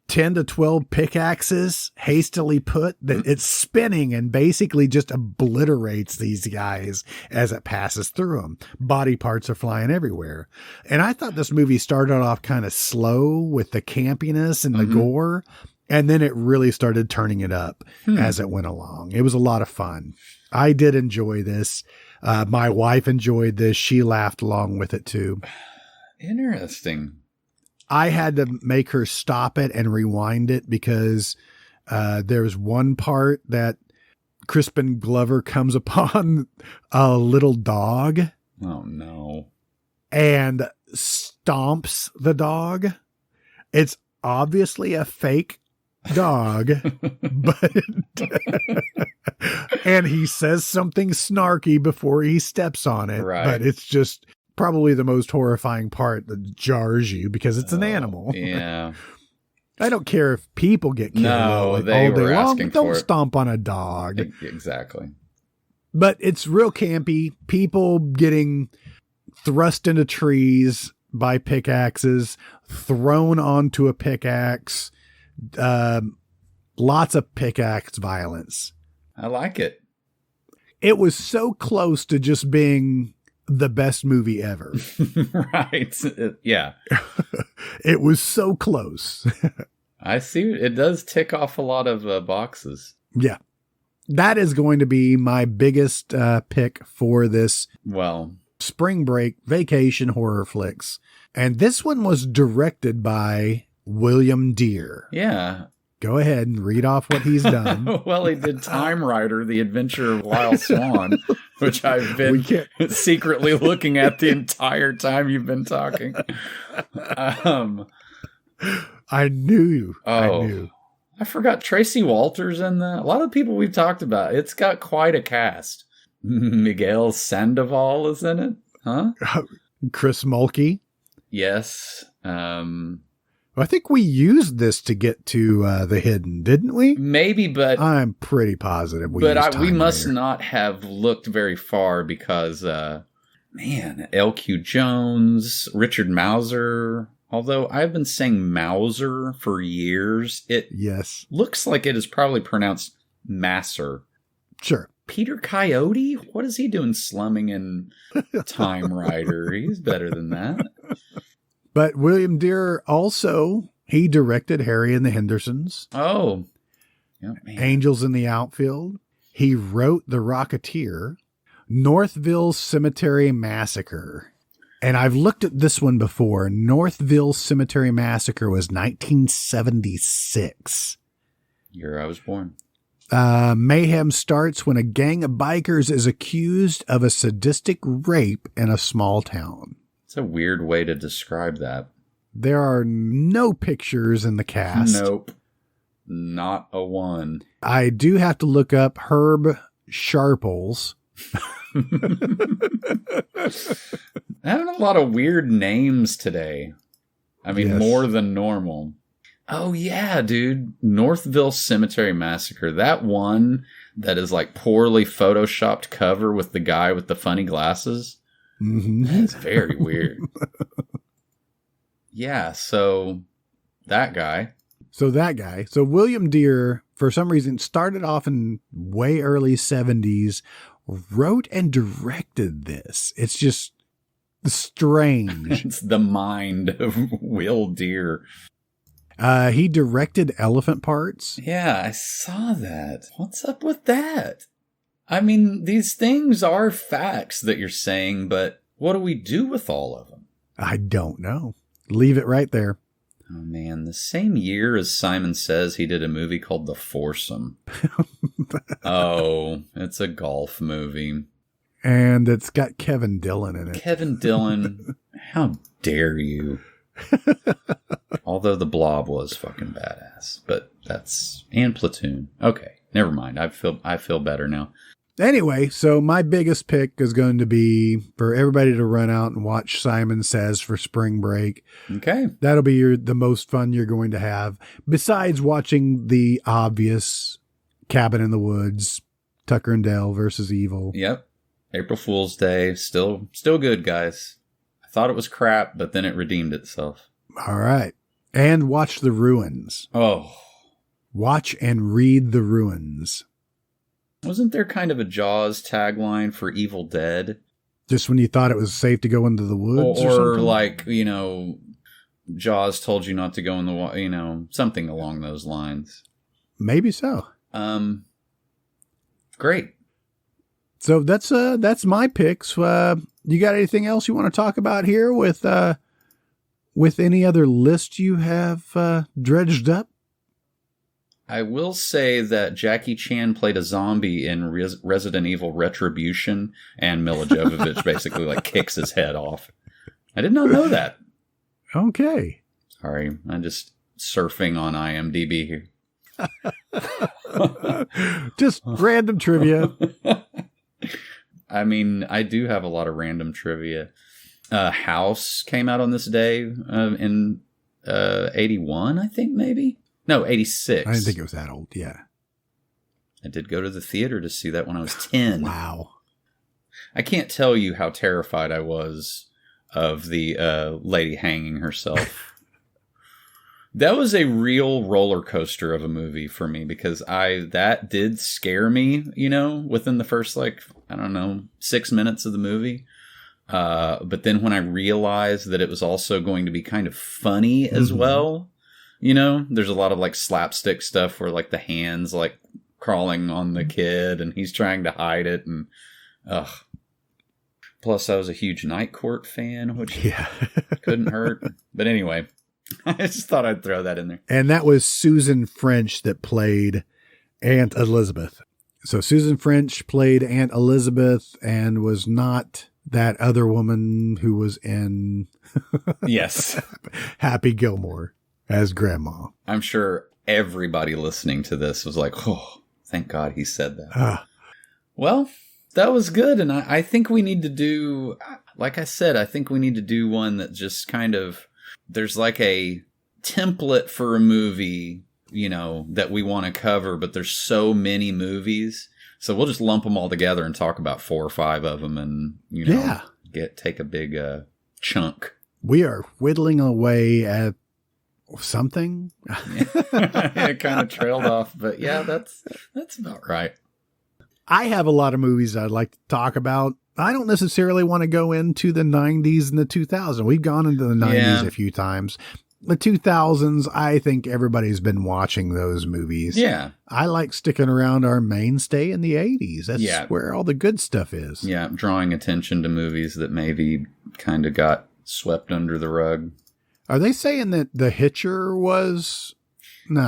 10 to 12 pickaxes hastily put, that it's spinning and basically just obliterates these guys as it passes through them. Body parts are flying everywhere. And I thought this movie started off kind of slow with the campiness and the gore. And then it really started turning it up as it went along. It was a lot of fun. I did enjoy this. My wife enjoyed this. She laughed along with it too. Interesting. I had to make her stop it and rewind it because there's one part that Crispin Glover comes upon a little dog. Oh, no. And stomps the dog. It's obviously a fake dog, but and he says something snarky before he steps on it. Right. But it's just probably the most horrifying part that jars you because it's an animal. Yeah. I don't care if people get killed all day long, but don't stomp on a dog. Exactly. But it's real campy. People getting thrust into trees by pickaxes, thrown onto a pickaxe. Lots of pickaxe violence. I like it. It was so close to just being the best movie ever. Right. Yeah. It was so close. I see. It does tick off a lot of boxes. Yeah. That is going to be my biggest pick for this spring break vacation horror flicks. And this one was directed by William Deere. Yeah. Go ahead and read off what he's done. Well, he did Time Rider, The Adventure of Lyle Swan, which I've been secretly looking at the entire time you've been talking. I knew. I forgot Tracy Walters in that. A lot of people we've talked about. It's got quite a cast. Miguel Sandoval is in it. Huh? Chris Mulkey. Yes. I think we used this to get to the hidden, didn't we? Maybe, but I'm pretty positive we must not have looked very far because, L.Q. Jones, Richard Mauser. Although I've been saying Mauser for years, it looks like it is probably pronounced Masser. Sure. Peter Coyote? What is he doing slumming in Time Rider? He's better than that. But William Deere also, he directed Harry and the Hendersons. Oh. Oh, man. Angels in the Outfield. He wrote The Rocketeer. Northville Cemetery Massacre. And I've looked at this one before. Northville Cemetery Massacre was 1976. Year I was born. Mayhem starts when a gang of bikers is accused of a sadistic rape in a small town. It's a weird way to describe that. There are no pictures in the cast. Nope. Not a one. I do have to look up Herb Sharples. Having a lot of weird names today. I mean, Yes. more than normal. Oh, yeah, dude. Northville Cemetery Massacre. That one that is like poorly photoshopped cover with the guy with the funny glasses. Mm-hmm. That's very weird. Yeah, so that guy. So William Deere, for some reason, started off in way early 70s, wrote and directed this. It's just strange. It's the mind of Will Deere. He directed Elephant Parts. Yeah, I saw that. What's up with that? I mean, these things are facts that you're saying, but what do we do with all of them? I don't know. Leave it right there. Oh, man. The same year as Simon Says, he did a movie called The Foursome. Oh, it's a golf movie. And it's got Kevin Dillon in it. Kevin Dillon, how dare you? Although The Blob was fucking badass, but that's... And Platoon. Okay, never mind. I feel better now. Anyway, so my biggest pick is going to be for everybody to run out and watch Simon Says for spring break. Okay. That'll be the most fun you're going to have. Besides watching the obvious Cabin in the Woods, Tucker and Dale versus Evil. Yep. April Fool's Day. Still good, guys. I thought it was crap, but then it redeemed itself. All right. And watch The Ruins. Oh. Watch and read The Ruins. Wasn't there kind of a Jaws tagline for Evil Dead? Just when you thought it was safe to go into the woods or Or something? like, Jaws told you not to go in the, something along those lines. Maybe so. Great. So that's my picks. You got anything else you want to talk about here with any other list you have dredged up? I will say that Jackie Chan played a zombie in Resident Evil Retribution, and Mila Jovovich basically kicks his head off. I did not know that. Okay. Sorry, I'm just surfing on IMDb here. Just random trivia. I mean, I do have a lot of random trivia. House came out on this day in 81, I think, maybe? No, 86. I didn't think it was that old, yeah. I did go to the theater to see that when I was 10. Wow. I can't tell you how terrified I was of the lady hanging herself. That was a real roller coaster of a movie for me because that did scare me, within the first 6 minutes of the movie. But then when I realized that it was also going to be kind of funny as well, there's a lot of slapstick stuff where the hands crawling on the kid and he's trying to hide it and plus I was a huge Night Court fan, which couldn't hurt. But anyway, I just thought I'd throw that in there. And that was Susan French that played Aunt Elizabeth. So Susan French played Aunt Elizabeth and was not that other woman who was in Yes. Happy Gilmore as Grandma. I'm sure everybody listening to this was like, oh, thank God he said that. Well, that was good. And I think we need to do, like I said, I think we need to do one that just kind of, there's a template for a movie, that we want to cover, but there's so many movies. So we'll just lump them all together and talk about 4 or 5 of them and, take a big chunk. We are whittling away at something. It kind of trailed off, but yeah, that's about right. I have a lot of movies I'd like to talk about, I don't necessarily want to go into the 90s and the 2000s. We've gone into the 90s a few times. The 2000s, I think everybody's been watching those movies. Yeah. I like sticking around our mainstay in the 80s. That's where all the good stuff is. Yeah, drawing attention to movies that maybe kind of got swept under the rug. Are they saying that The Hitcher was... No,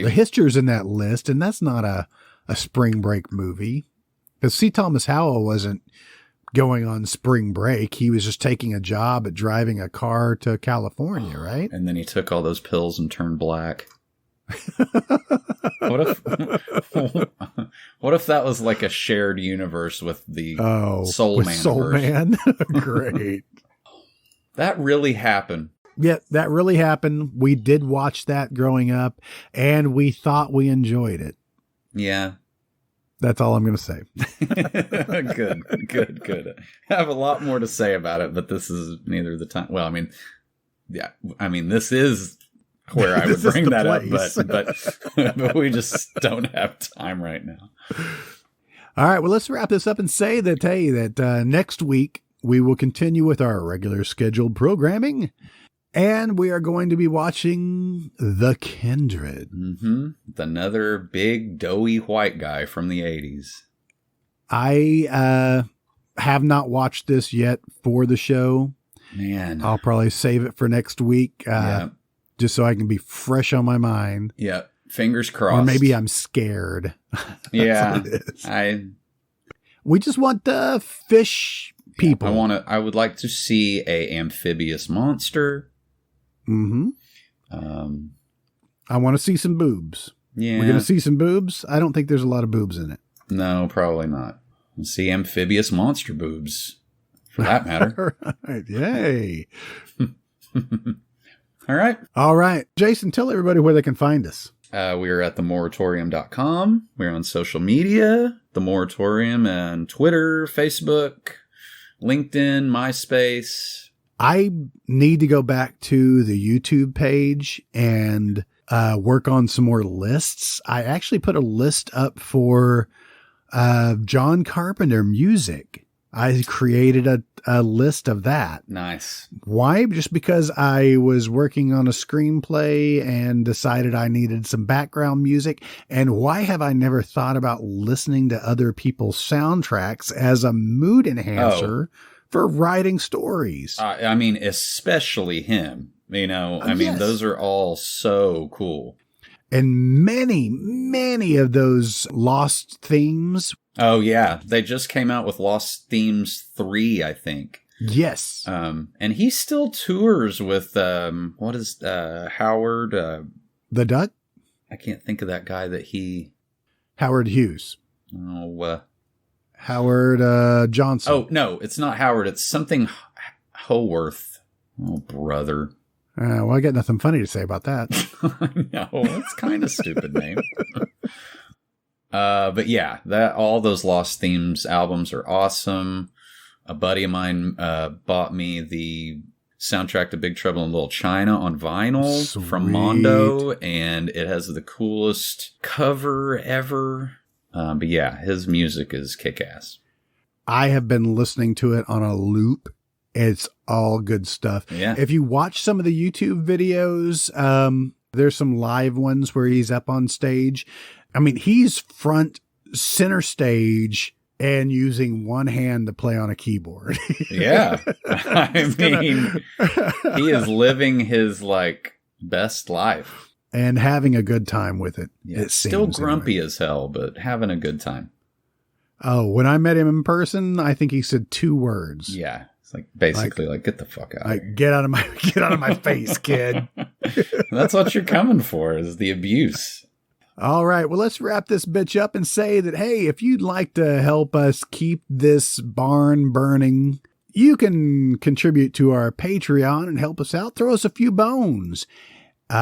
The Hitcher's in that list, and that's not a spring break movie. Because C. Thomas Howell wasn't going on spring break. He was just taking a job at driving a car to California, right? And then he took all those pills and turned black. What if that was like a shared universe with the Soul Man? Soul Man? Great. That really happened. Yeah, that really happened. We did watch that growing up, and we thought we enjoyed it. Yeah. That's all I'm going to say. Good. I have a lot more to say about it, but this is neither the time. Well, this is where I would bring that up, but we just don't have time right now. All right, well, let's wrap this up and say that, next week we will continue with our regular scheduled programming. And we are going to be watching The Kindred. Mm-hmm. Another big, doughy white guy from the 80s. I have not watched this yet for the show. Man. I'll probably save it for next week, just so I can be fresh on my mind. Yeah, fingers crossed. Or maybe I'm scared. Yeah. We just want fish people. I would like to see a amphibious monster. Mm-hmm. I want to see some boobs. Yeah. We're going to see some boobs. I don't think there's a lot of boobs in it. No, probably not. We'll see amphibious monster boobs, for that matter. All right. Yay. All right. Jason, tell everybody where they can find us. We are at themoratorium.com. We're on social media, The Moratorium, and Twitter, Facebook, LinkedIn, MySpace. I need to go back to the YouTube page and work on some more lists. I actually put a list up for John Carpenter music. I created a list of that. Nice. Why? Just because I was working on a screenplay and decided I needed some background music. And why have I never thought about listening to other people's soundtracks as a mood enhancer for writing stories? Especially him. Yes. Those are all so cool. And many of those lost themes. Oh, yeah. They just came out with Lost Themes 3, I think. Yes. And he still tours with, Howard? The Duck? I can't think of that guy that he... Howard Hughes. Howard Johnson. Oh, no, it's not Howard. It's something Howarth. Oh, brother. Well, I got nothing funny to say about that. No, it's kind of stupid name. But yeah, all those Lost Themes albums are awesome. A buddy of mine bought me the soundtrack to Big Trouble in Little China on vinyl from Mondo, and it has the coolest cover ever. But yeah, his music is kick-ass. I have been listening to it on a loop. It's all good stuff. Yeah. If you watch some of the YouTube videos, there's some live ones where he's up on stage. He's front center stage and using one hand to play on a keyboard. Yeah. He is living his best life. And having a good time with it. Yeah, it still seems, grumpy as hell, but having a good time. Oh, when I met him in person, I think he said 2 words. Yeah. It's basically get the fuck out of here. Get out of my face, kid. That's what you're coming for, is the abuse. All right. Well, let's wrap this bitch up and say that, hey, if you'd like to help us keep this barn burning, you can contribute to our Patreon and help us out. Throw us a few bones. You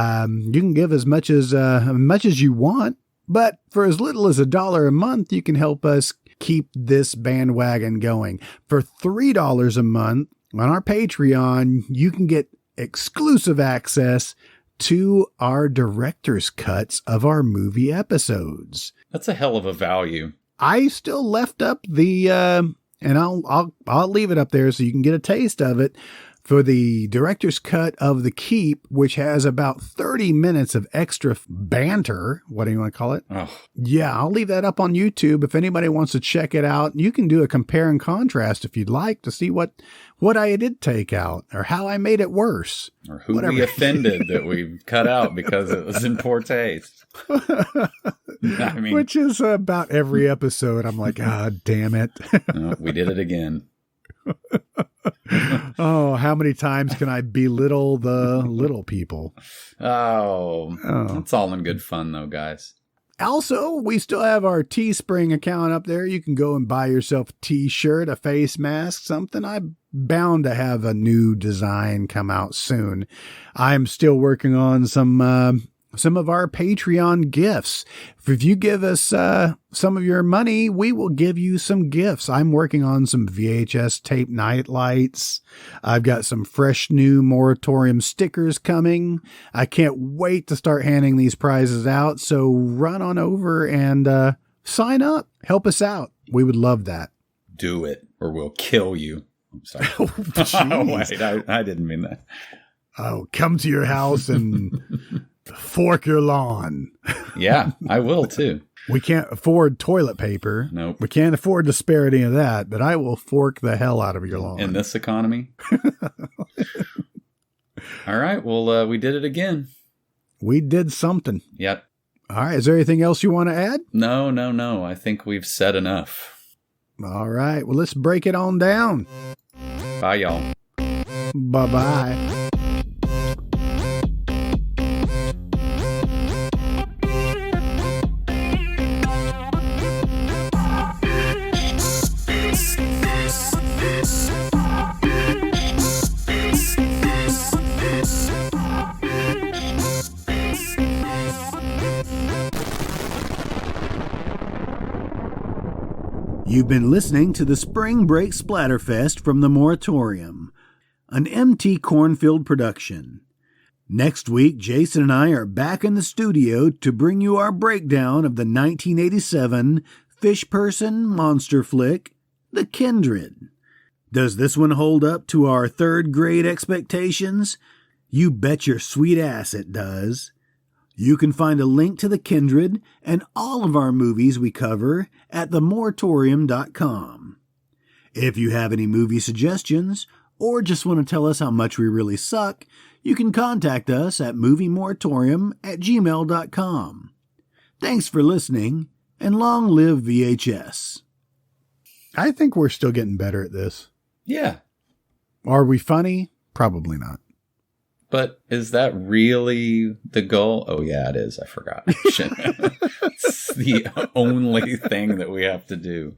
can give as much as you want, but for as little as $1 a month, you can help us keep this bandwagon going. For $3 a month on our Patreon, you can get exclusive access to our director's cuts of our movie episodes. That's a hell of a value. I still left up the and I'll leave it up there so you can get a taste of it. For the director's cut of The Keep, which has about 30 minutes of extra banter. What do you want to call it? Oh. Yeah, I'll leave that up on YouTube. If anybody wants to check it out, you can do a compare and contrast if you'd like to see what I did take out or how I made it worse. Or who we offended that we cut out because it was in poor taste. I mean, which is about every episode. I'm like, God damn it. No, we did it again. Oh, how many times can I belittle the little people? Oh, that's all in good fun, though, guys. Also, we still have our Teespring account up there. You can go and buy yourself a t-shirt, a face mask, something. I'm bound to have a new design come out soon. I'm still working on some of our Patreon gifts. If you give us some of your money, we will give you some gifts. I'm working on some VHS tape night lights. I've got some fresh new Moratorium stickers coming. I can't wait to start handing these prizes out. So run on over and sign up. Help us out. We would love that. Do it or we'll kill you. I'm sorry. Oh, wait, I didn't mean that. Oh, come to your house and fork your lawn. Yeah, I will too. We can't afford toilet paper. Nope. We can't afford to spare any of that, but I will fork the hell out of your lawn. In this economy? All right. Well, we did it again. We did something. Yep. All right. Is there anything else you want to add? No. I think we've said enough. All right. Well, let's break it on down. Bye, y'all. Bye-bye. You've been listening to the Spring Break Splatterfest from the Moratorium, an MT Cornfield production. Next week, Jason and I are back in the studio to bring you our breakdown of the 1987 fish-person monster flick, The Kindred. Does this one hold up to our third-grade expectations? You bet your sweet ass it does. You can find a link to The Kindred and all of our movies we cover at themoratorium.com. If you have any movie suggestions, or just want to tell us how much we really suck, you can contact us at moviemoratorium@gmail.com. Thanks for listening, and long live VHS. I think we're still getting better at this. Yeah. Are we funny? Probably not. But is that really the goal? Oh, yeah, it is. I forgot. It's the only thing that we have to do.